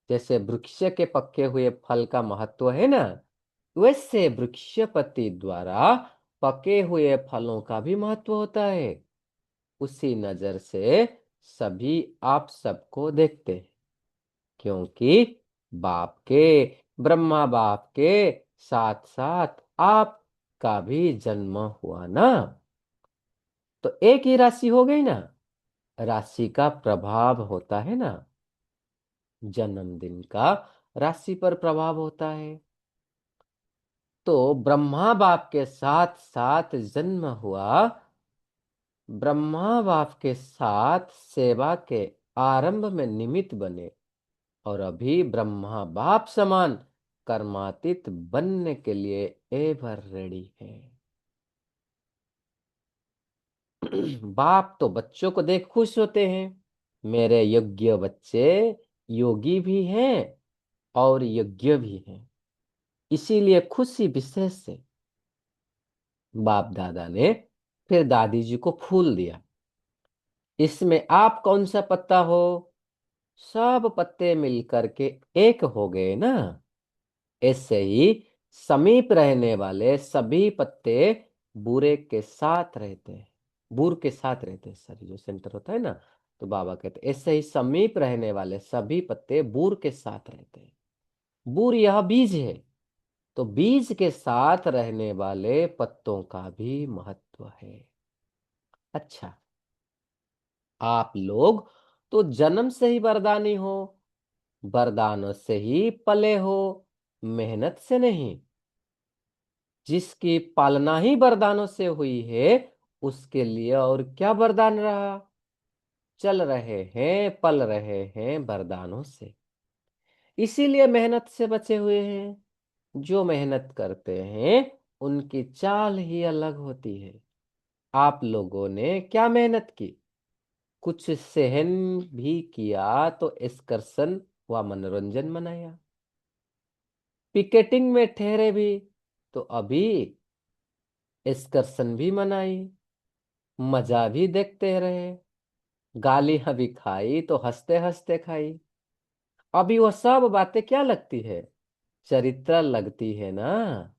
जैसे वृक्ष के पके हुए फल का महत्व है ना, वैसे वृक्षपति द्वारा पके हुए फलों का भी महत्व होता है। उसी नजर से सभी आप सबको देखते हैं, क्योंकि बाप के, ब्रह्मा बाप के साथ साथ आपका भी जन्म हुआ ना। तो एक ही राशि हो गई ना। राशि का प्रभाव होता है ना, जन्मदिन का राशि पर प्रभाव होता है। तो ब्रह्मा बाप के साथ साथ जन्म हुआ, ब्रह्मा बाप के साथ सेवा के आरंभ में निमित्त बने, और अभी ब्रह्मा बाप समान कर्मातीत बनने के लिए एवर रेडी है। बाप तो बच्चों को देख खुश होते हैं, मेरे योग्य बच्चे योगी भी हैं और यज्ञ भी हैं, इसीलिए खुशी विशेष से बाप दादा ने फिर दादी जी को फूल दिया। इसमें आप कौन सा पत्ता हो? सब पत्ते मिलकर के एक हो गए ना। ऐसे ही समीप रहने वाले सभी पत्ते बुरे के साथ रहते हैं, बुर के साथ रहते हैं, सॉरी, जो सेंटर होता है ना। तो बाबा कहते हैं ऐसे ही समीप रहने वाले सभी पत्ते बुर के साथ रहते हैं। बुर यह बीज है, तो बीज के साथ रहने वाले पत्तों का भी महत्व है। अच्छा, आप लोग तो जन्म से ही वरदानी हो, वरदानों से ही पले हो, मेहनत से नहीं। जिसकी पालना ही वरदानों से हुई है, उसके लिए और क्या वरदान रहा? चल रहे हैं, पल रहे हैं वरदानों से, इसीलिए मेहनत से बचे हुए हैं। जो मेहनत करते हैं उनकी चाल ही अलग होती है। आप लोगों ने क्या मेहनत की? कुछ सहन भी किया तो एक्सकर्शन व मनोरंजन मनाया। पिकेटिंग में ठहरे भी तो अभी एक्सकर्शन भी मनाई, मजा भी देखते रहे। गालियां भी खाई तो हंसते हंसते खाई। अभी वो सब बातें क्या लगती है? चरित्र लगती है ना।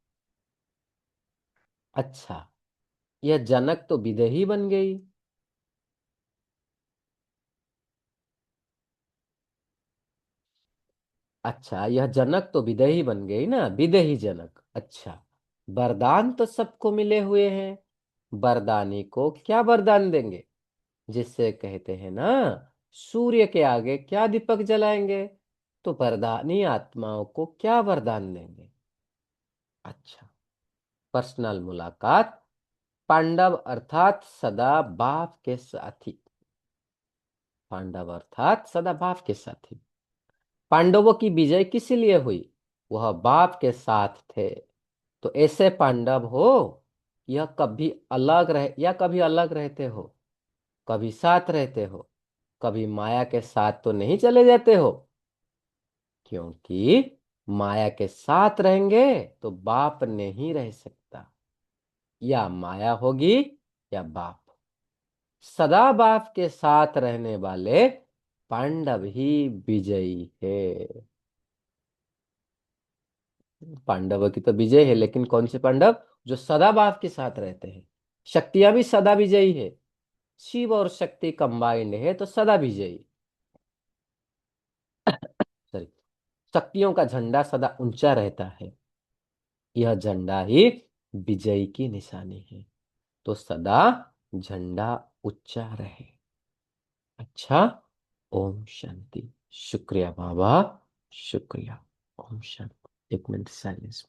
अच्छा, यह जनक तो विदेही बन गई। अच्छा, यह जनक तो विदेही बन गई ना, विदेही जनक। अच्छा, वरदान तो सबको मिले हुए हैं, वरदानी को क्या वरदान देंगे? जिससे कहते हैं ना, सूर्य के आगे क्या दीपक जलाएंगे, तो वरदानी आत्माओं को क्या वरदान देंगे? अच्छा, पर्सनल मुलाकात। पांडव अर्थात सदा बाप के साथी, पांडव अर्थात सदा बाप के साथी। पांडवों की विजय किस लिए हुई? वह बाप के साथ थे। तो ऐसे पांडव हो, यह कभी अलग रह या कभी अलग रहते हो, कभी साथ रहते हो, कभी माया के साथ तो नहीं चले जाते हो। क्योंकि माया के साथ रहेंगे तो बाप नहीं रह सकता, या माया होगी या बाप। सदा बाप के साथ रहने वाले पांडव ही विजयी है। पांडवों की तो विजय है, लेकिन कौन से पांडव? जो सदा बाप के साथ रहते हैं। शक्तियां भी सदा विजयी है, शिव और शक्ति कंबाइंड है तो सदा विजयी। सॉरी, शक्तियों का झंडा सदा ऊंचा रहता है, यह झंडा ही विजय की निशानी है। तो सदा झंडा ऊंचा रहे। अच्छा, ओम शांति। शुक्रिया बाबा, शुक्रिया। ओम शांति। एक मिनट साइलेंस।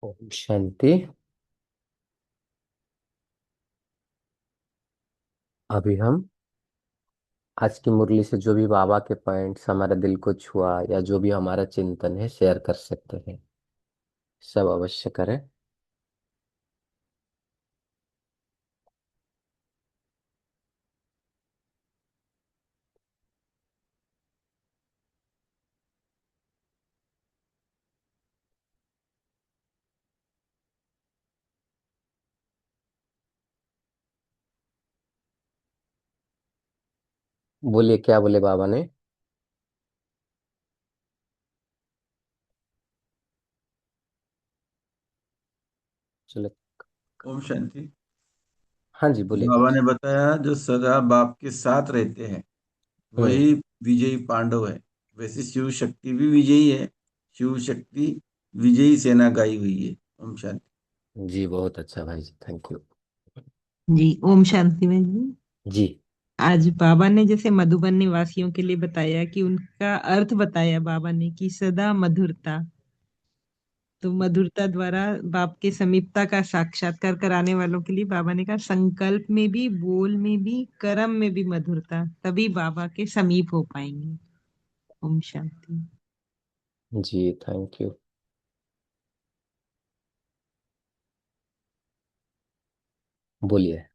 ओम शांति। अभी हम आज की मुरली से जो भी बाबा के पॉइंट्स हमारे दिल को छुआ या जो भी हमारा चिंतन है शेयर कर सकते हैं, सब अवश्य करें। बोलिए, क्या बोले बाबा ने? चलो। ओम शांति। हाँ जी, बोलिए बाबा भाई। ने बताया जो सदा बाप के साथ रहते हैं हम्म। वही विजयी पांडव है। वैसे शिव शक्ति भी विजयी है। शिव शक्ति विजयी सेना गाई हुई है। ओम शांति। जी, बहुत अच्छा भाई जी, थैंक यू। जी ओम शांति में जी। जी। आज बाबा ने जैसे मधुबन निवासियों के लिए बताया कि उनका अर्थ बताया बाबा ने कि सदा मधुरता। तो मधुरता द्वारा बाप के समीपता का साक्षात्कार कराने वालों के लिए बाबा ने कहा संकल्प में भी, बोल में भी, कर्म में भी मधुरता, तभी बाबा के समीप हो पाएंगे। ओम शांति। जी, थैंक यू। बोलिए।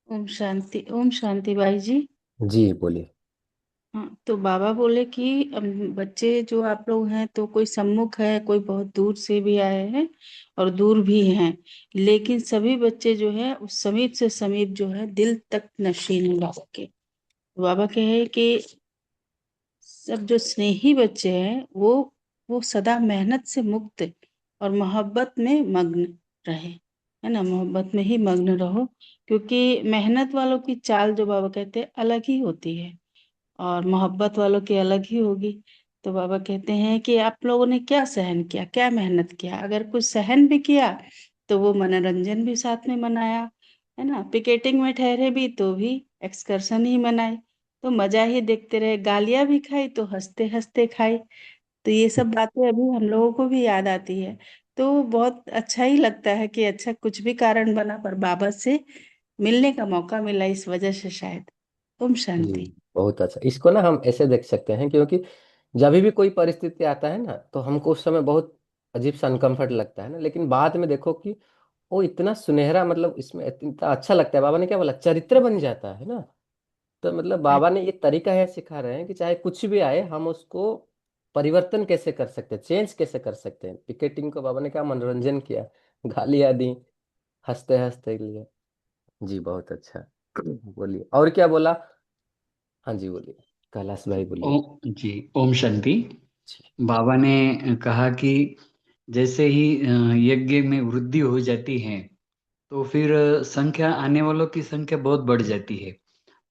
ओम शांति भाई जी। जी, बोलिए। हाँ, तो बाबा बोले कि बच्चे जो आप लोग हैं तो कोई सम्मुख है, कोई बहुत दूर से भी आए हैं और दूर भी हैं, लेकिन सभी बच्चे जो है उस समीप से समीप जो है दिल तक नशीन है बाबा के। तो बाबा कहे कि सब जो स्नेही बच्चे हैं वो सदा मेहनत से मुक्त और मोहब्बत में मग्न रहे, है ना, मोहब्बत में ही मग्न रहो। क्योंकि मेहनत वालों की चाल जो बाबा कहते हैं अलग ही होती है और मोहब्बत वालों की अलग ही होगी। तो बाबा कहते हैं कि आप लोगों ने क्या सहन किया, क्या मेहनत किया। अगर कुछ सहन भी किया तो वो मनोरंजन भी साथ में मनाया, है ना, पिकेटिंग में ठहरे भी तो भी एक्सकर्शन ही मनाए, तो मजा ही देखते रहे, गालियां भी खाई तो हंसते हंसते खाई। तो ये सब बातें अभी हम लोगों को भी याद आती है। तो बहुत अच्छा ही लगता है कि अच्छा कुछ भी कारण बना पर बाबा से मिलने का मौका मिला, इस वजह से शायद। ओम जी, शांति। बहुत अच्छा। इसको ना हम ऐसे देख सकते हैं, क्योंकि जब भी कोई परिस्थिति आता है ना, तो हमको उस समय बहुत अजीब सा अनकंफर्ट लगता है ना, लेकिन बाद में देखो कि वो इतना सुनहरा, मतलब इसमें इतना अच्छा लगता है। बाबा ने क्या बोला, चरित्र बन जाता है ना। तो मतलब बाबा ने ये तरीका है, सिखा रहे हैं कि चाहे कुछ भी आए, हम उसको परिवर्तन कैसे कर सकते हैं, चेंज कैसे कर सकते हैं। पिकेटिंग को बाबा ने क्या मनोरंजन किया, गालियां दी, हंसते हंसते लिए। जी, बहुत अच्छा। बोलिए, और क्या बोला? हाँ जी, बोलिए, कैलाश भाई बोलिए। ओम जी। ओम शांति। जी। बाबा ने कहा कि जैसे ही यज्ञ में वृद्धि हो जाती है तो फिर संख्या आने वालों की संख्या बहुत बढ़ जाती है।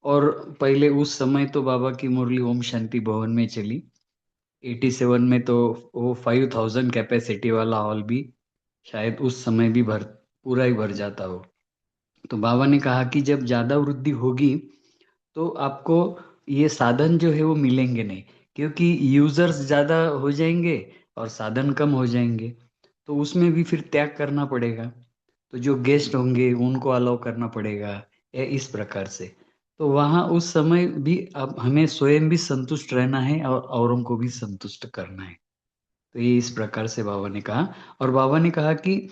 और पहले उस समय तो बाबा की मुरली ओम शांति भवन में चली। 87 में तो वो 5000 कैपेसिटी वाला हॉल भी शायद उस समय भी भर पूरा ही भर जाता हो। तो बाबा ने कहा कि जब ज्यादा वृद्धि होगी तो आपको ये साधन जो है वो मिलेंगे नहीं, क्योंकि यूजर्स ज्यादा हो जाएंगे और साधन कम हो जाएंगे। तो उसमें भी फिर त्याग करना पड़ेगा। तो जो गेस्ट होंगे उनको अलाउ करना पड़ेगा, या इस प्रकार से। तो वहाँ उस समय भी अब हमें स्वयं भी संतुष्ट रहना है और औरों को भी संतुष्ट करना है। तो ये इस प्रकार से बाबा ने कहा। और बाबा ने कहा कि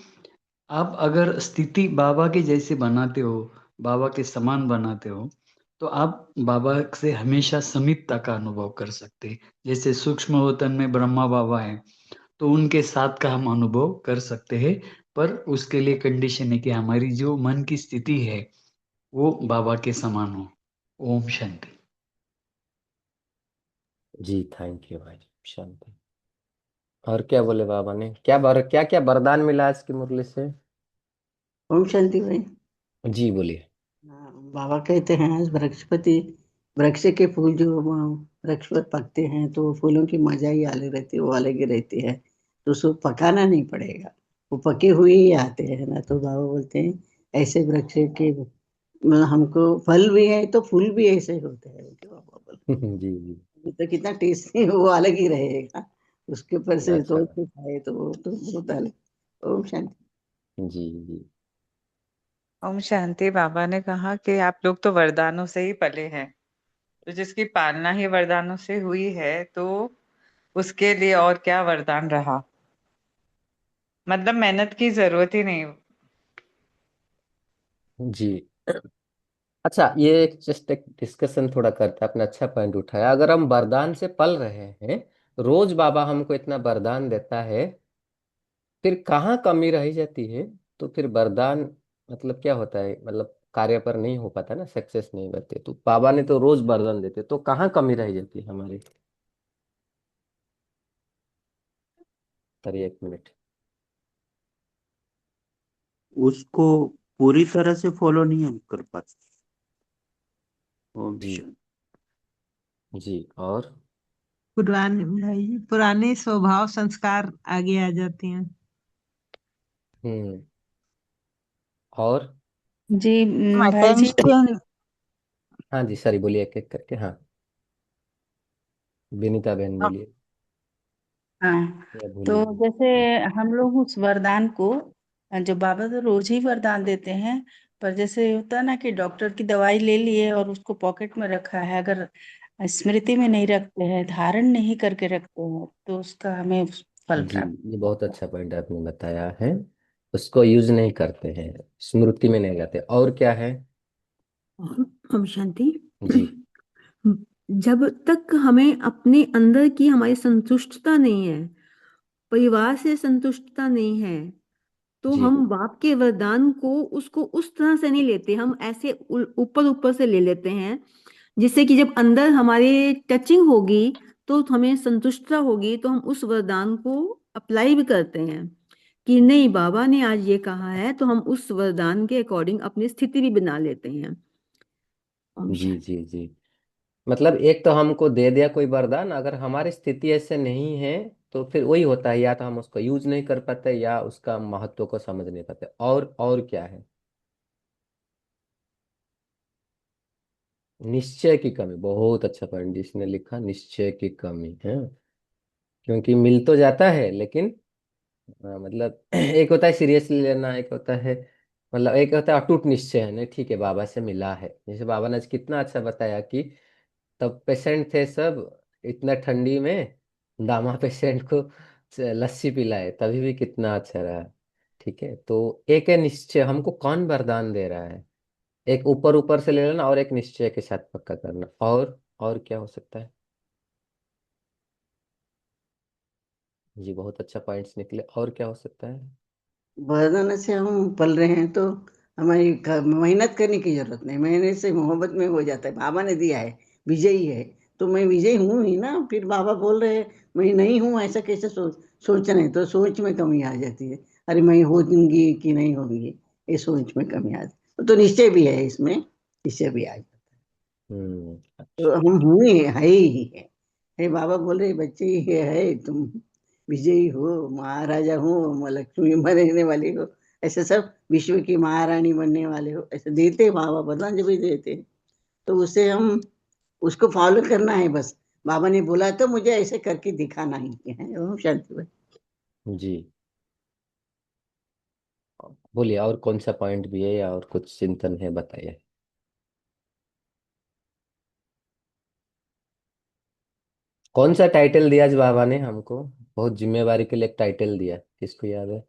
आप अगर स्थिति बाबा के जैसे बनाते हो, बाबा के समान बनाते हो, तो आप बाबा से हमेशा समीपता का अनुभव कर सकते हैं। जैसे सूक्ष्म वतन में ब्रह्मा बाबा है, तो उनके साथ का हम अनुभव कर सकते हैं। पर उसके लिए कंडीशन है कि हमारी जो मन की स्थिति है वो बाबा के समान हो। ओम शांति। जी, थैंक यू भाई, शांति। और क्या बोले बाबा ने, क्या क्या वरदान मिला आज की मुरली से? ओम शांति भाई। जी, बोलिए। हाँ, बाबा कहते हैं आज बृहस्पति, वृक्ष के फूल जो वृक्ष पर पकते हैं तो फूलों की मजा ही अलग रहती है, वो अलग ही रहती है। तो उसको पकाना नहीं पड़ेगा, वो पके हुए ही आते हैं ना। तो बाबा बोलते हैं ऐसे वृक्ष के हमको फल भी है तो फूल भी ऐसे ही होते हैं, जो बाबा बोलते जी जी। हैं। तो कितना टेस्टी वो अलग ही रहेगा, उसके ऊपर से अच्छा। तोड़ के खाए तो वो तो बहुत अलग। ओम शांति। जी जी। ओम शांति। बाबा ने कहा कि आप लोग तो वरदानों से ही पले हैं, तो जिसकी पालना ही वरदानों से हुई है तो उसके लिए और क्या वरदान रहा। मतलब मेहनत की जरूरत ही नहीं। जी। अच्छा, ये जस्ट एक डिस्कशन थोड़ा करते हैं, आपने अच्छा पॉइंट उठाया। अगर हम वरदान से पल रहे हैं, रोज बाबा हमको इतना वरदान देता है, फिर कहाँ कमी रह जाती है? तो फिर वरदान मतलब क्या होता है, मतलब कार्य पर नहीं हो पाता ना, सक्सेस नहीं करते, तो बाबा ने तो रोज वरदान देते, तो कहाँ कमी रह जाती है हमारी। Sir 1 minute. उसको पूरी तरह से फॉलो नहीं हम कर पाते। ओम जी। शांति। जी। और पुराने स्वभाव संस्कार आगे आ जाते हैं। हम्म। और जी हम भाई जी। अटेंशन हाँ जी सॉरी, बोलिए एक एक करके। हाँ, विनीता बहन बोलिए, हाँ, या तो भूलिए। जैसे हम लोग उस वरदान को, जो बाबा तो रोज ही वरदान देते हैं, पर जैसे होता है ना कि डॉक्टर की दवाई ले लिए और उसको पॉकेट में रखा है, अगर स्मृति में नहीं रखते हैं, धारण नहीं करके रखते हैं, तो उसका हमें फल जी, प्राप्त। ये बहुत अच्छा पॉइंट आपने बताया है। उसको यूज नहीं करते हैं, स्मृति में नहीं जाते। और क्या है? हम शांति। जी। जब तक हमें अपने अंदर की हमारी संतुष्टता नहीं है, परिवार से संतुष्टता नहीं है, तो जी। हम बाप के वरदान को उसको उस तरह से नहीं लेते, हम ऐसे ऊपर ऊपर से ले लेते हैं, जिससे कि जब अंदर हमारे टचिंग होगी तो हमें संतुष्टता होगी, तो हम उस वरदान को अप्लाई भी करते हैं कि नहीं बाबा ने आज ये कहा है, तो हम उस वरदान के अकॉर्डिंग अपनी स्थिति भी बना लेते हैं। ओम जी। शांति। जी। जी। मतलब एक तो हमको दे दिया कोई वरदान, अगर हमारी स्थिति ऐसे नहीं है तो फिर वही होता है, या तो हम उसको यूज नहीं कर पाते या उसका महत्व को समझ नहीं पाते। और क्या है? निश्चय की कमी, बहुत अच्छा पॉइंट जिसने लिखा, निश्चय की कमी है। क्योंकि मिल तो जाता है लेकिन मतलब एक होता है सीरियसली लेना, एक होता है मतलब एक होता है अटूट निश्चय है, नहीं ठीक है बाबा से मिला है। जैसे बाबा ने आज कितना अच्छा बताया कि तब पेशेंट थे सब, इतना ठंडी में दामा पेशेंट को लस्सी पिलाए, तभी भी कितना अच्छा रहा। ठीक है, तो एक है निश्चय, हमको कौन वरदान दे रहा है? एक ऊपर ऊपर से ले लेना और एक निश्चय के साथ पक्का करना। और क्या हो सकता है? जी, बहुत अच्छा पॉइंट्स निकले। और क्या हो सकता है? वरदान से हम पल रहे हैं तो हमारी मेहनत करने की जरूरत नहीं, मेहनत से मोहब्बत में हो जाता है। बाबा ने दिया है, विजयी है, तो मैं विजयी हूँ ही ना। फिर बाबा बोल रहे हैं मैं नहीं हूँ, ऐसा कैसे सोच रहे हैं, तो सोच में कमी आ जाती है। अरे मैं होंगी कि नहीं होंगी, ये सोच में कमी आ जाती है। तो निश्चय भी है इसमें, निश्चय भी आ जाता है। तो अच्छा। हम हुए है ही है। हे बाबा बोल रहे बच्चे ये है, तुम विजयी हो, महाराजा हो, लक्ष्मी बनने वाली हो, ऐसे सब विश्व की महारानी बनने वाले हो, ऐसे देते बाबा वरदान जब भी देते। तो उसे हम उसको फॉलो करना है बस। बाबा ने बोला तो मुझे ऐसे करके दिखाना ही है। ओम शांति भाई। जी, बोलिए और कौन सा पॉइंट भी है या और कुछ चिंतन है, बताइए। कौन सा टाइटल दिया आज बाबा ने हमको? बहुत जिम्मेवारी के लिए एक टाइटल दिया, किसको याद है?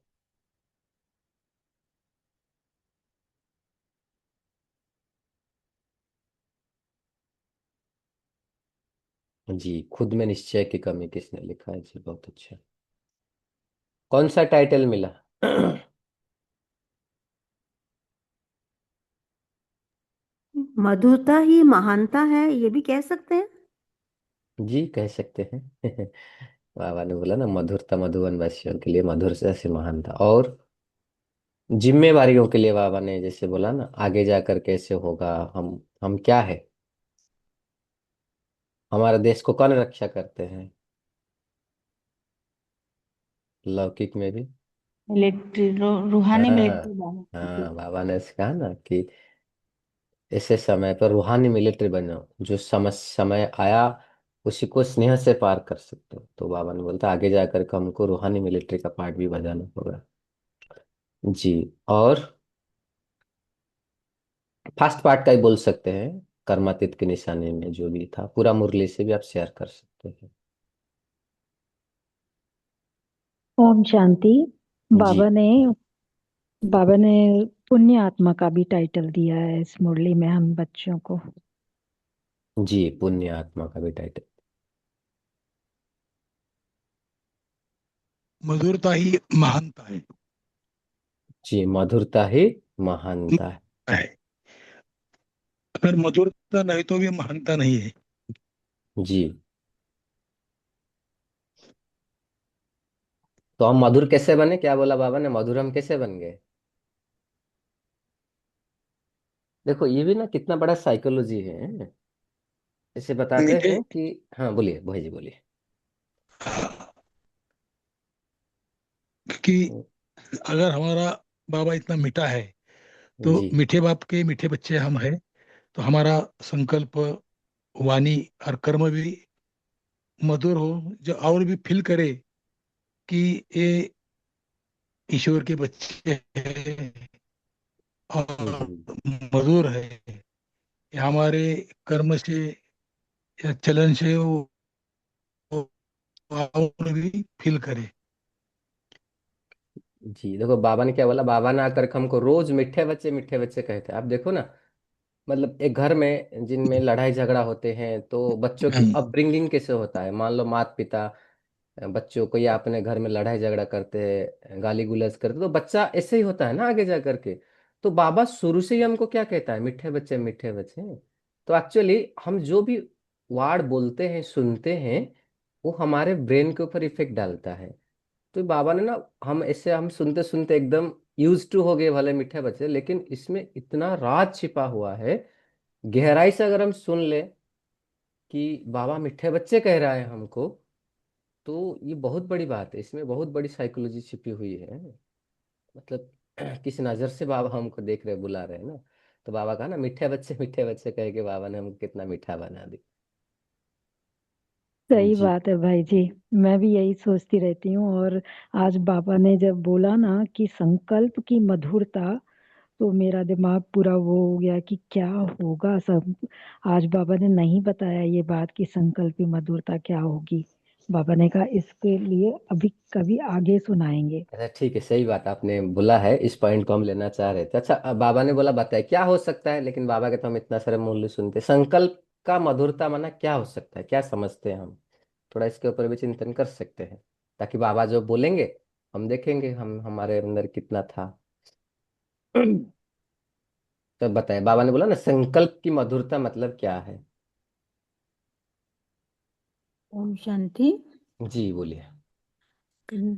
जी, खुद में निश्चय की कमी, किसने लिखा है? जी, बहुत अच्छा। कौन सा टाइटल मिला? मधुरता ही महानता है, ये भी कह सकते हैं। जी, कह सकते हैं। बाबा ने बोला ना, मधुरता मधुबन वासियों के लिए मधुरता से महान था। और जिम्मेवारियों के लिए बाबा ने जैसे बोला ना, आगे जाकर कैसे होगा, हम क्या है, हमारे देश को कौन रक्षा करते हैं, लौकिक में भी। मिलिट्री, रूहानी हाँ। मिलिट्री बाबा। हाँ, बाबा ने ऐसे कहा ना कि ऐसे समय पर रूहानी मिलिट्री बनो, जो समय आया उसी को स्नेह से पार कर सकते हो। तो बाबा ने बोलता आगे जाकर के हमको रूहानी मिलिट्री का पार्ट भी बजाना होगा। जी। और फास्ट पार्ट का ही बोल सकते हैं, कर्मातीत के निशाने में जो भी था पूरा मुरली से भी आप शेयर कर सकते हैं। ओम शांति। जी। बाबा ने बाबा ने पुण्य आत्मा का भी टाइटल दिया है इस मुरली में हम बच्चों को। जी, पुण्य आत्मा का भी टाइटल। मधुरता ही महानता जी, मधुरता ही महानता है। है। अगर मधुरता नहीं तो भी महानता नहीं है। जी। तो हम मधुर कैसे बने, क्या बोला बाबा ने, मधुर हम कैसे बन गए? देखो ये भी ना कितना बड़ा साइकोलॉजी है। इसे बताते मीठे हैं कि, हाँ बोलिए भाई जी बोलिए। कि अगर हमारा बाबा इतना मीठा है तो जी मीठे बाप के मीठे बच्चे हम हैं, तो हमारा संकल्प, वाणी और कर्म भी मधुर हो, जो और भी फील करे कि ये ईश्वर के बच्चे हैं और जी मधुर है। ये हमारे कर्म से या चलन से वो और भी फील करे। जी। देखो बाबा ने क्या बोला, बाबा ने आकर के हमको रोज मीठे बच्चे कहते हैं। आप देखो ना, मतलब एक घर में जिनमें लड़ाई झगड़ा होते हैं तो बच्चों की अपब्रिंगिंग कैसे होता है। मान लो माता पिता बच्चों को या अपने घर में लड़ाई झगड़ा करते हैं, गाली गुलज करते, तो बच्चा ऐसे ही होता है ना आगे जा करके। तो बाबा शुरू से ही हमको क्या कहता है, मीठे बच्चे। तो एक्चुअली हम जो भी वर्ड बोलते हैं सुनते हैं, वो हमारे ब्रेन के ऊपर इफेक्ट डालता है। तो बाबा ने ना, हम ऐसे हम सुनते सुनते एकदम यूज टू हो गए भले मीठे बच्चे, लेकिन इसमें इतना राज छिपा हुआ है। गहराई से अगर हम सुन ले कि बाबा मीठे बच्चे कह रहा है हमको, तो ये बहुत बड़ी बात है, इसमें बहुत बड़ी साइकोलॉजी छिपी हुई है। मतलब किस नजर से बाबा हमको देख रहे बुला रहे हैं ना। तो बाबा कहा ना, मीठे बच्चे कह के बाबा ने हमको कितना मीठा बना दी। सही जी बात है भाई जी। मैं भी यही सोचती रहती हूँ। और आज बाबा ने जब बोला ना कि संकल्प की मधुरता, तो मेरा दिमाग पूरा वो हो गया कि क्या होगा सब। आज बाबा ने नहीं बताया ये बात कि संकल्प की मधुरता क्या होगी। बाबा ने कहा इसके लिए अभी कभी आगे सुनाएंगे। अच्छा ठीक है, सही बात आपने बोला है, इस पॉइंट को हम लेना चाह रहे थे। अच्छा अब बाबा ने बोला बताए क्या हो सकता है, लेकिन बाबा के तो हम इतना सारे मूल्य सुनते, संकल्प का मधुरता माना क्या हो सकता है, क्या समझते हैं हम? थोड़ा इसके ऊपर भी चिंतन कर सकते हैं, ताकि बाबा जो बोलेंगे हम देखेंगे हम हमारे अंदर कितना था। तो बताए, बाबा ने बोला ना संकल्प की मधुरता मतलब क्या है। ओम शांति। जी बोलिए।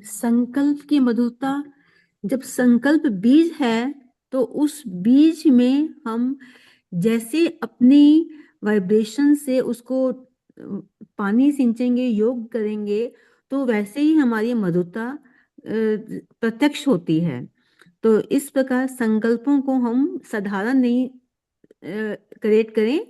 संकल्प की मधुरता, जब संकल्प बीज है तो उस बीज में हम जैसे अपनी वाइब्रेशन से उसको पानी सिंचेंगे, योग करेंगे, तो वैसे ही हमारी मधुरता प्रत्यक्ष होती है। तो इस प्रकार संकल्पों को हम साधारण नहीं क्रिएट करें।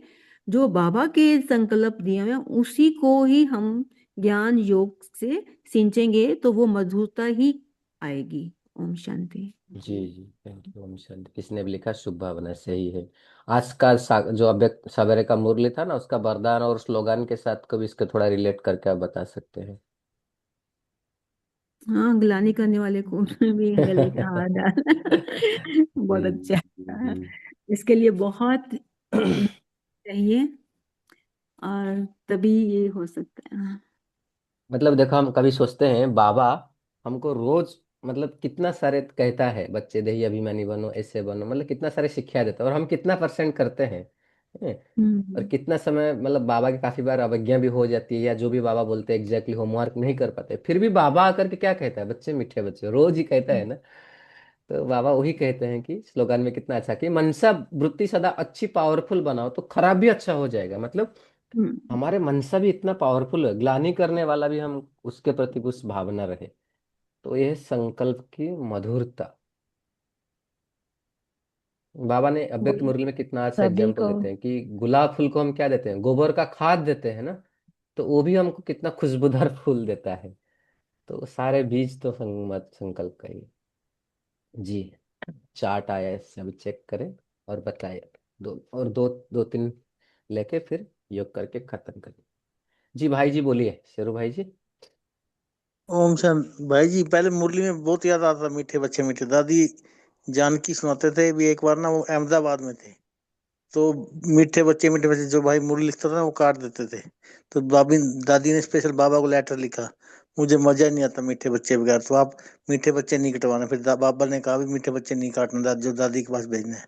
जो बाबा के संकल्प दिए हुए हैं उसी को ही हम ज्ञान योग से सिंचेंगे तो वो मधुरता ही आएगी। ओम शांति। जी जी थैंक यू ओम शांति। किसने भी लिखा, शुभ भावना, सही है। आज का जो अव्यक्त सवेरे का मुरली था ना, उसका वरदान और स्लोगन के साथ कभी इसके थोड़ा रिलेट करके आप बता सकते हैं? हाँ, ग्लानि करने वाले को भी गले का हार डाल। बहुत जी अच्छा है। जी। इसके लिए बहुत चाहिए और तभी ये हो सकता है। मतलब देखो हम कभी सोचते हैं बाबा हमको रोज मतलब कितना सारे कहता है, बच्चे देही अभिमानी बनो, ऐसे बनो, मतलब कितना सारे शिक्षा देता है, और हम कितना परसेंट करते हैं। हैं? और हम्म। कितना समय मतलब बाबा की काफी बार अवज्ञा भी हो जाती है, या जो भी बाबा बोलते हैं एग्जैक्टली होमवर्क नहीं कर पाते, फिर भी बाबा आकर के क्या कहता है, बच्चे मीठे बच्चे, रोज ही कहता है ना। तो बाबा वही कहते हैं कि स्लोगन में कितना अच्छा कि मनसा वृत्ति सदा अच्छी पावरफुल बनाओ तो खराब भी अच्छा हो जाएगा। मतलब हम्म। हमारे मनसा भी इतना पावरफुल है, ग्लानि करने वाला भी हम उसके प्रति कुछ भावना रहे। तो यह संकल्प की मधुरता। बाबा ने अव्यक्त वही मुरली में कितना अच्छा सभी एग्जाम्पल को। देते हैं कि गुलाब फूल को हम क्या देते हैं, गोबर का खाद देते हैं ना, तो वो भी हमको कितना खुशबूदार फूल देता है। तो सारे बीज तो संकल्प का ही है। जी। चार्ट आया है, सब चेक करें और बताएं। दो तीन लेके फिर योग करके खत्म करें। जी भाई जी बोलिए, शेरू भाई जी। ओम शांत भाई जी, पहले मुरली में बहुत याद आता था मीठे बच्चे मीठे। दादी जानकी सुनाते थे भी। एक बार ना वो अहमदाबाद में थे, तो मीठे बच्चे जो भाई मुरली लिखता था ना, वो काट देते थे। तो दादी ने स्पेशल बाबा को लेटर लिखा, मुझे मजा नहीं आता मीठे बच्चे बगैर, तो आप मीठे बच्चे नहीं कटवाना। फिर बाबा ने कहा भी मीठे बच्चे नहीं काटना, जो दादी के पास भेजना है।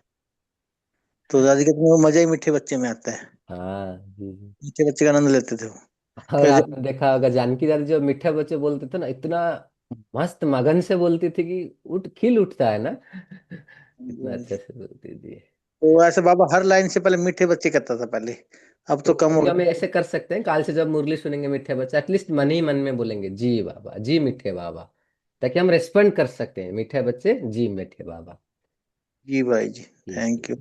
तो दादी कहते हैं वो मजा ही मीठे बच्चे में आता है। हाँ जी जी। मीठे बच्चे का आनंद लेते थे वो। और फिर आपने देखा होगा जानकी दादी जो मीठे बच्चे बोलते थे ना, इतना मस्त मगन से बोलती थी कि उठ खिल उठता है ना। इतना अच्छे से बोलती थी। तो ऐसे बाबा हर लाइन से पहले मीठे बच्चे कहता था पहले। अब तो तो कम हो अभी हम गया। ऐसे कर सकते हैं, काल से जब मुरली सुनेंगे मीठे बच्चे एटलीस्ट मन ही मन में बोलेंगे जी बाबा, जी मीठे बाबा, ताकि हम रेस्पॉन्ड कर सकते हैं, मीठे बच्चे जी मीठे बाबा। जी भाई जी। जी जी। Thank you.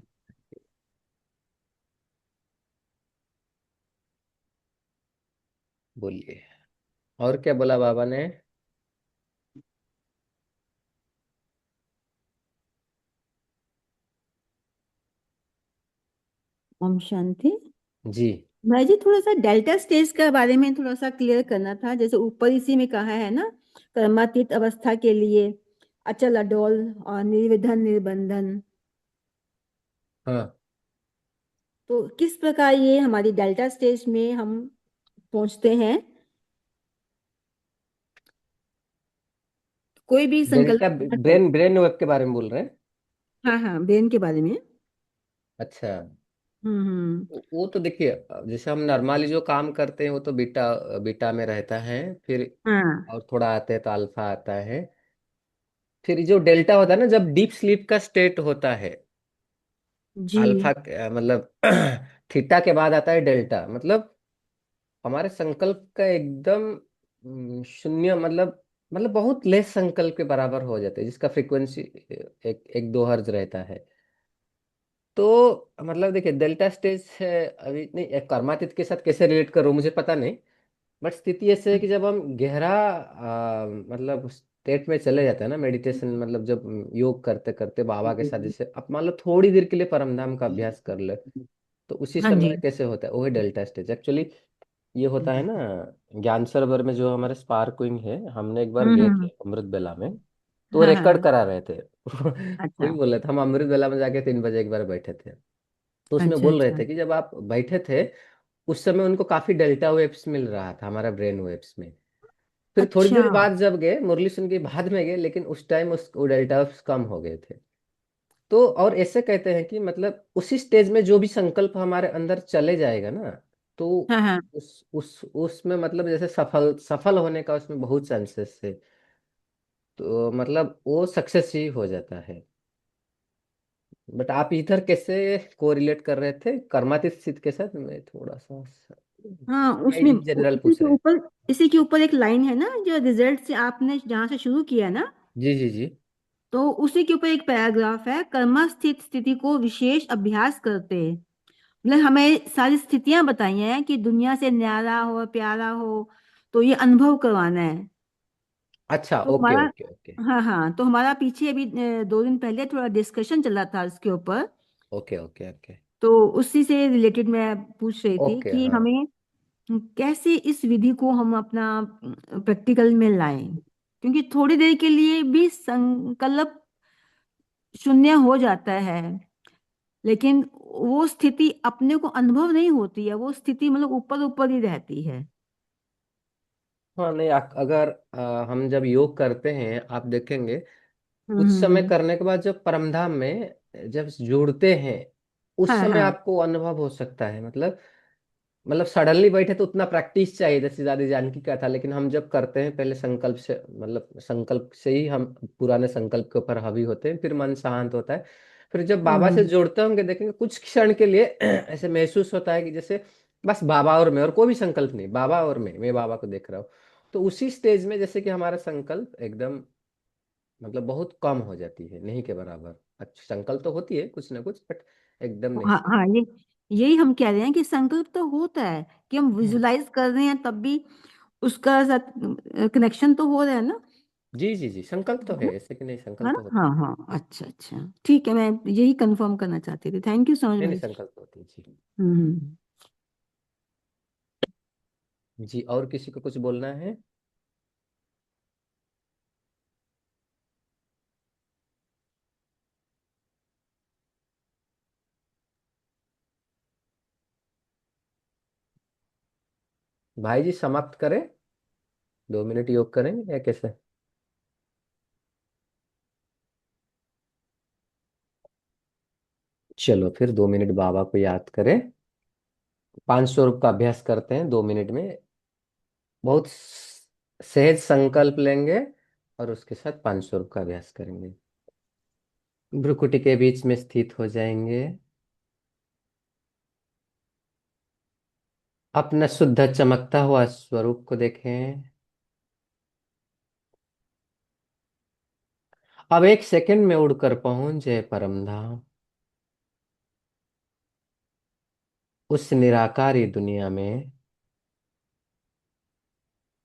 बोलिए, और क्या बोला बाबा ने? ओम शांति। जी भाई जी थोड़ा सा डेल्टा स्टेज के बारे में थोड़ा सा क्लियर करना था। जैसे ऊपर इसी में कहा है ना, कर्मातीत अवस्था के लिए अचल अडोल और निर्विधन निर्बंधन। हाँ। तो किस प्रकार ये हमारी डेल्टा स्टेज में हम पहुंचते हैं? कोई भी डेल्टा संकल्प। ब्रेन वेव के बारे में बोल रहे हैं? हाँ हाँ, ब्रेन के बारे में। अच्छा। हम्म। वो तो देखिए, जैसे हम नॉर्मली जो काम करते हैं वो तो बीटा बीटा में रहता है, फिर हाँ और थोड़ा आते हैं तो अल्फा आता है, फिर जो डेल्टा होता है ना, जब डीप स्लीप का स्टेट होता है, जी। अल्फा मतलब थीटा के बाद आता है डेल्टा, मतलब हमारे संकल्प का एकदम शून्य, मतलब बहुत लेस संकल्प के बराबर हो जाते हैं, जिसका फ्रीक्वेंसी एक एक दो हर्ज रहता है। तो मतलब देखिए डेल्टा स्टेज है, अभी नहीं कर्मातीत के साथ कैसे रिलेट करूं मुझे पता नहीं, बट स्थिति ऐसे है कि जब हम गहरा मतलब स्टेट में चले जाते हैं ना, मेडिटेशन मतलब जब योग करते करते बाबा के साथ, जैसे अब मान लो थोड़ी देर के लिए परम धाम का अभ्यास कर ले, तो उसी हाँ जी। समय कैसे होता है, वो है डेल्टा स्टेज एक्चुअली। ये होता है ना, ज्ञान सरोवर में जो हमारे स्पार्क विंग है, हमने एक बार गए थे हम्म। अमृत बेला में, तो हाँ रिकॉर्ड हाँ। करा रहे थे। अच्छा वही बोल रहे थे, हम अमृत बेला में जाके 3 बजे एक बार बैठे थे, तो उसमें अच्छा बोल रहे अच्छा थे कि जब आप बैठे थे उस समय उनको काफी डेल्टा वेव्स मिल रहा था हमारा ब्रेन वेव्स में। फिर थोड़ी अच्छा। देर बाद जब गए मुरली सुन के बाद में गए, लेकिन उस टाइम उस वो डेल्टा वेव्स कम हो गए थे। तो और ऐसे कहते हैं कि मतलब उसी स्टेज में जो भी संकल्प हमारे अंदर चले जाएगा ना, तो हाँ हाँ। उसमें मतलब जैसे सफल सफल होने का उसमें बहुत चांसेस है, तो मतलब वो सक्सेस ही हो जाता है। बट आप इधर कैसे कोरिलेट कर रहे थे कर्मातीत स्थिति के साथ, मैं थोड़ा सा हाँ उसमें इन जनरल इसी पूछ के रहे हैं। ऊपर, इसी के ऊपर एक लाइन है ना, जो रिजल्ट से आपने जहाँ से शुरू किया ना, जी जी जी। तो उसी के ऊपर एक पैराग्राफ है, कर्मस्थित स्थिति को विशेष अभ्यास करते। मतलब हमें सारी स्थितियां बताई हैं कि दुनिया से न्यारा हो प्यारा हो, तो ये अनुभव करवाना है। अच्छा, तो ओके हमारा, ओके ओके। हाँ हाँ, तो हमारा पीछे अभी 2 दिन पहले थोड़ा डिस्कशन चला था इसके ऊपर। ओके ओके ओके तो उसी से रिलेटेड मैं पूछ रही थी ओके। कि हाँ हमें कैसे इस विधि को हम अपना प्रैक्टिकल में लाएं। क्योंकि थोड़ी देर के लिए भी संकल्प शून्य हो जाता है, लेकिन वो स्थिति अपने को अनुभव नहीं होती है, वो स्थिति मतलब ऊपर ऊपर ही रहती है। हाँ। नहीं अगर हम जब योग करते हैं आप देखेंगे, हम्म कुछ हम्म, समय हम्म। करने के बाद जब परमधाम में जब जुड़ते हैं, उस हाँ समय हाँ। आपको अनुभव हो सकता है, मतलब सडनली बैठे तो उतना प्रैक्टिस चाहिए, जैसे दादी जानकी का था, लेकिन हम जब करते हैं पहले संकल्प से, मतलब संकल्प से ही हम पुराने संकल्प के ऊपर हावी होते हैं, फिर मन शांत होता है। फिर जब बाबा से हम्म। जुड़ते होंगे देखेंगे कुछ क्षण के लिए ऐसे महसूस होता है कि जैसे बस बाबा और मैं, और कोई भी संकल्प नहीं, बाबा और मैं बाबा को देख रहा हूँ। तो उसी स्टेज में जैसे कि हमारा संकल्प एकदम मतलब बहुत कम हो जाती है, नहीं के बराबर। अच्छा संकल्प तो होती है कुछ ना कुछ, बट एकदम नहीं। हाँ हाँ, ये यही हम कह रहे हैं कि संकल्प तो होता है कि हम हम्म। विजुलाइज कर रहे हैं, तब भी उसका साथ कनेक्शन तो हो रहा है ना। जी जी जी, संकल्प तो है है, ना। ऐसे कि नहीं, है संकल्प ना। तो होता हाँ है। हाँ, अच्छा अच्छा, ठीक है, मैं यही कंफर्म करना चाहती थी। थैंक यू सो मच नहीं नहीं, भाई जी। संकल्प तो होती है जी। हम्म। जी, और किसी को कुछ बोलना है? भाई जी समाप्त करें, 2 मिनट योग करेंगे या कैसे? चलो फिर 2 मिनट बाबा को याद करें। 500 का अभ्यास करते हैं 2 मिनट में। बहुत सहज संकल्प लेंगे और उसके साथ 500 का अभ्यास करेंगे। भ्रुकुटी के बीच में स्थित हो जाएंगे। अपना शुद्ध चमकता हुआ स्वरूप को देखें। अब 1 सेकंड में उड़कर पहुंच जाए परम धाम, उस निराकारी दुनिया में।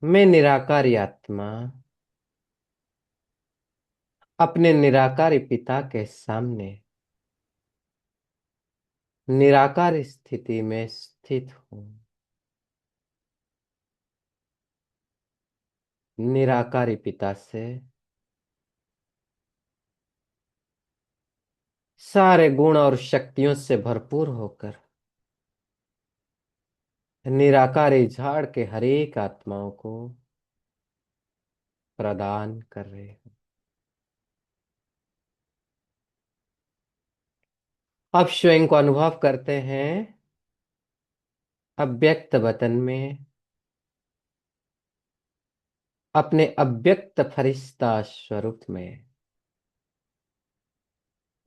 मैं निराकारी आत्मा अपने निराकारी पिता के सामने निराकार स्थिति में स्थित हूं। निराकारी पिता से सारे गुण और शक्तियों से भरपूर होकर निराकारी झाड़ के हर एक आत्माओं को प्रदान कर रहे हैं। अब स्वयं को अनुभव करते हैं अव्यक्त वतन में, अपने अव्यक्त फरिश्ता स्वरूप में।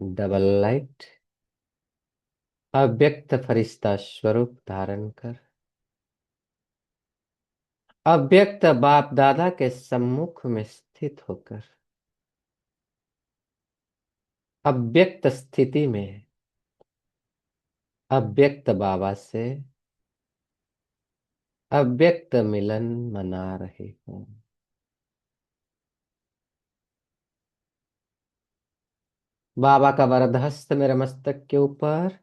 डबल लाइट अव्यक्त फरिश्ता स्वरूप धारण कर अव्यक्त बाप दादा के सम्मुख में स्थित होकर अव्यक्त स्थिति में अव्यक्त बाबा से अव्यक्त मिलन मना रहे हूं। बाबा का वरद हस्त मेरे मस्तक के ऊपर।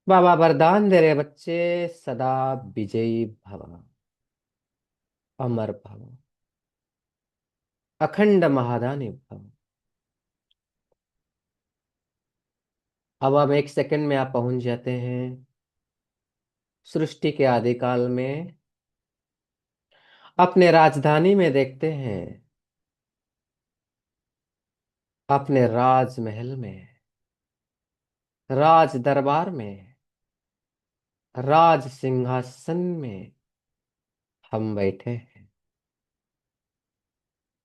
बाबा वरदान दे रहे बच्चे, सदा विजयी भव, अमर भव, अखंड महादानी भव। अब 1 सेकंड में आप पहुंच जाते हैं सृष्टि के आदिकाल में। अपने राजधानी में देखते हैं, अपने राजमहल में, राज दरबार में, राज सिंहासन में हम बैठे हैं।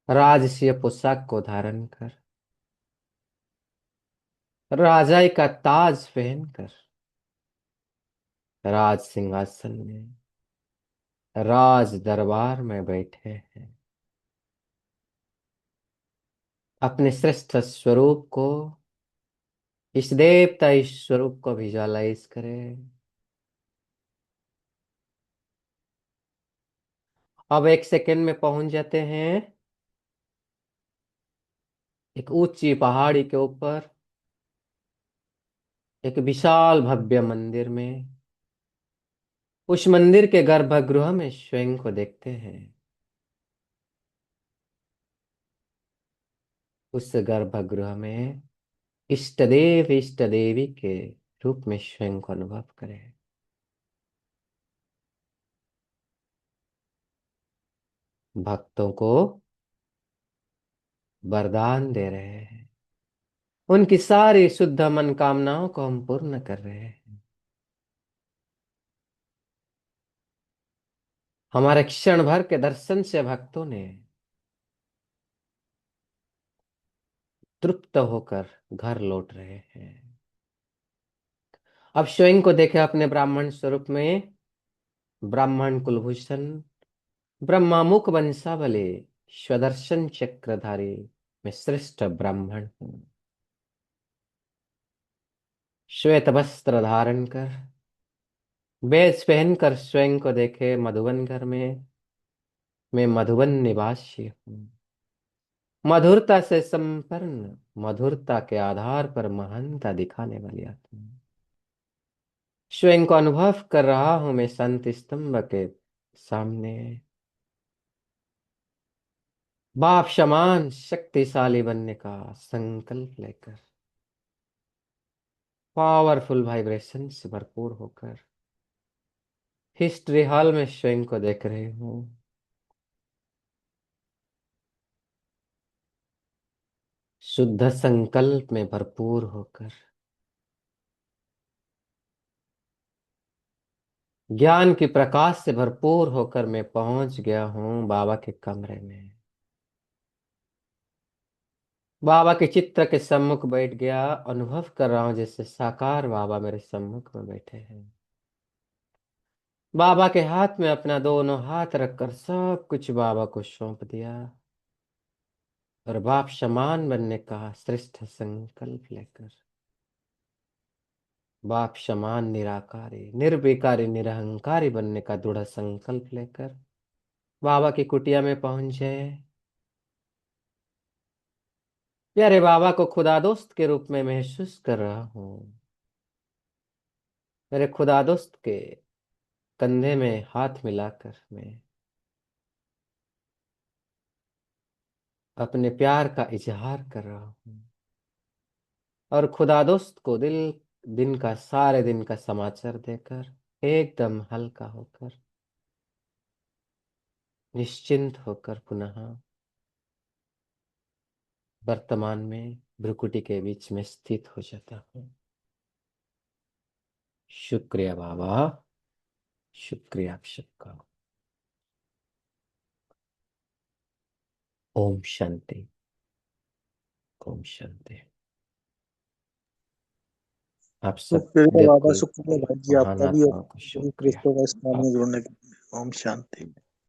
राजसीय पोशाक को धारण कर, राजाई का ताज पहनकर राज सिंहासन में, राज दरबार में बैठे हैं। अपने श्रेष्ठ स्वरूप को, इस देवता इस स्वरूप को विजुअलाइज करें। अब 1 सेकंड में पहुंच जाते हैं एक ऊंची पहाड़ी के ऊपर, एक विशाल भव्य मंदिर में। उस मंदिर के गर्भगृह में स्वयं को देखते हैं। उस गर्भगृह में इष्ट देव इष्ट देवी के रूप में स्वयं को अनुभव करें। भक्तों को वरदान दे रहे हैं। उनकी सारी शुद्ध मनोकामनाओं को हम पूर्ण कर रहे हैं। हमारे क्षण भर के दर्शन से भक्तों ने तृप्त होकर घर लौट रहे हैं। अब स्वयं को देखे अपने ब्राह्मण स्वरूप में। ब्राह्मण कुलभूषण, ब्रह्मामुख वंशावली, स्वदर्शन चक्रधारी मैं श्रेष्ठ ब्राह्मण हूं। श्वेत वस्त्र धारण कर, वेश पहनकर स्वयं को देखे मधुबन घर में। मैं मधुबन निवासी हूँ। मधुरता से संपन्न, मधुरता के आधार पर महानता दिखाने वाली आत्मा। स्वयं को अनुभव कर रहा हूं मैं शांति स्तंभ के सामने। बाप समान शक्तिशाली बनने का संकल्प लेकर, पावरफुल वाइब्रेशन से भरपूर होकर हिस्ट्री हॉल में स्वयं को देख रहे हूं। शुद्ध संकल्प में भरपूर होकर, ज्ञान की प्रकाश से भरपूर होकर मैं पहुंच गया हूं बाबा के कमरे में। बाबा के चित्र के सम्मुख बैठ गया, अनुभव कर रहा हूं जैसे साकार बाबा मेरे सम्मुख में बैठे हैं। बाबा के हाथ में अपना दोनों हाथ रखकर सब कुछ बाबा को सौंप दिया और बाप समान बनने का श्रेष्ठ संकल्प लेकर, बाप समान निराकारी निर्विकारी निरहंकारी बनने का दृढ़ संकल्प लेकर बाबा की कुटिया में पहुंचे। प्यारे बाबा को खुदा दोस्त के रूप में महसूस कर रहा हूं। मेरे खुदा दोस्त के कंधे में हाथ मिलाकर मैं अपने प्यार का इजहार कर रहा हूं और खुदा दोस्त को दिन का सारे दिन का समाचार देकर एकदम हल्का होकर, निश्चिंत होकर पुनः वर्तमान में भ्रुकुटी के बीच में स्थित हो जाता हूं। शुक्रिया बाबा, शुक्रिया आप सबका। ओम शांति, ओम शांति। आप सब शुक्रिया बाबा, बिल्कुल शुक्रिया भाई जी, महान आपका भी और आत्माओं को सभी शुक्रिया। दोस्तों का इस काम में जुड़ने के लिए। ओम शांति।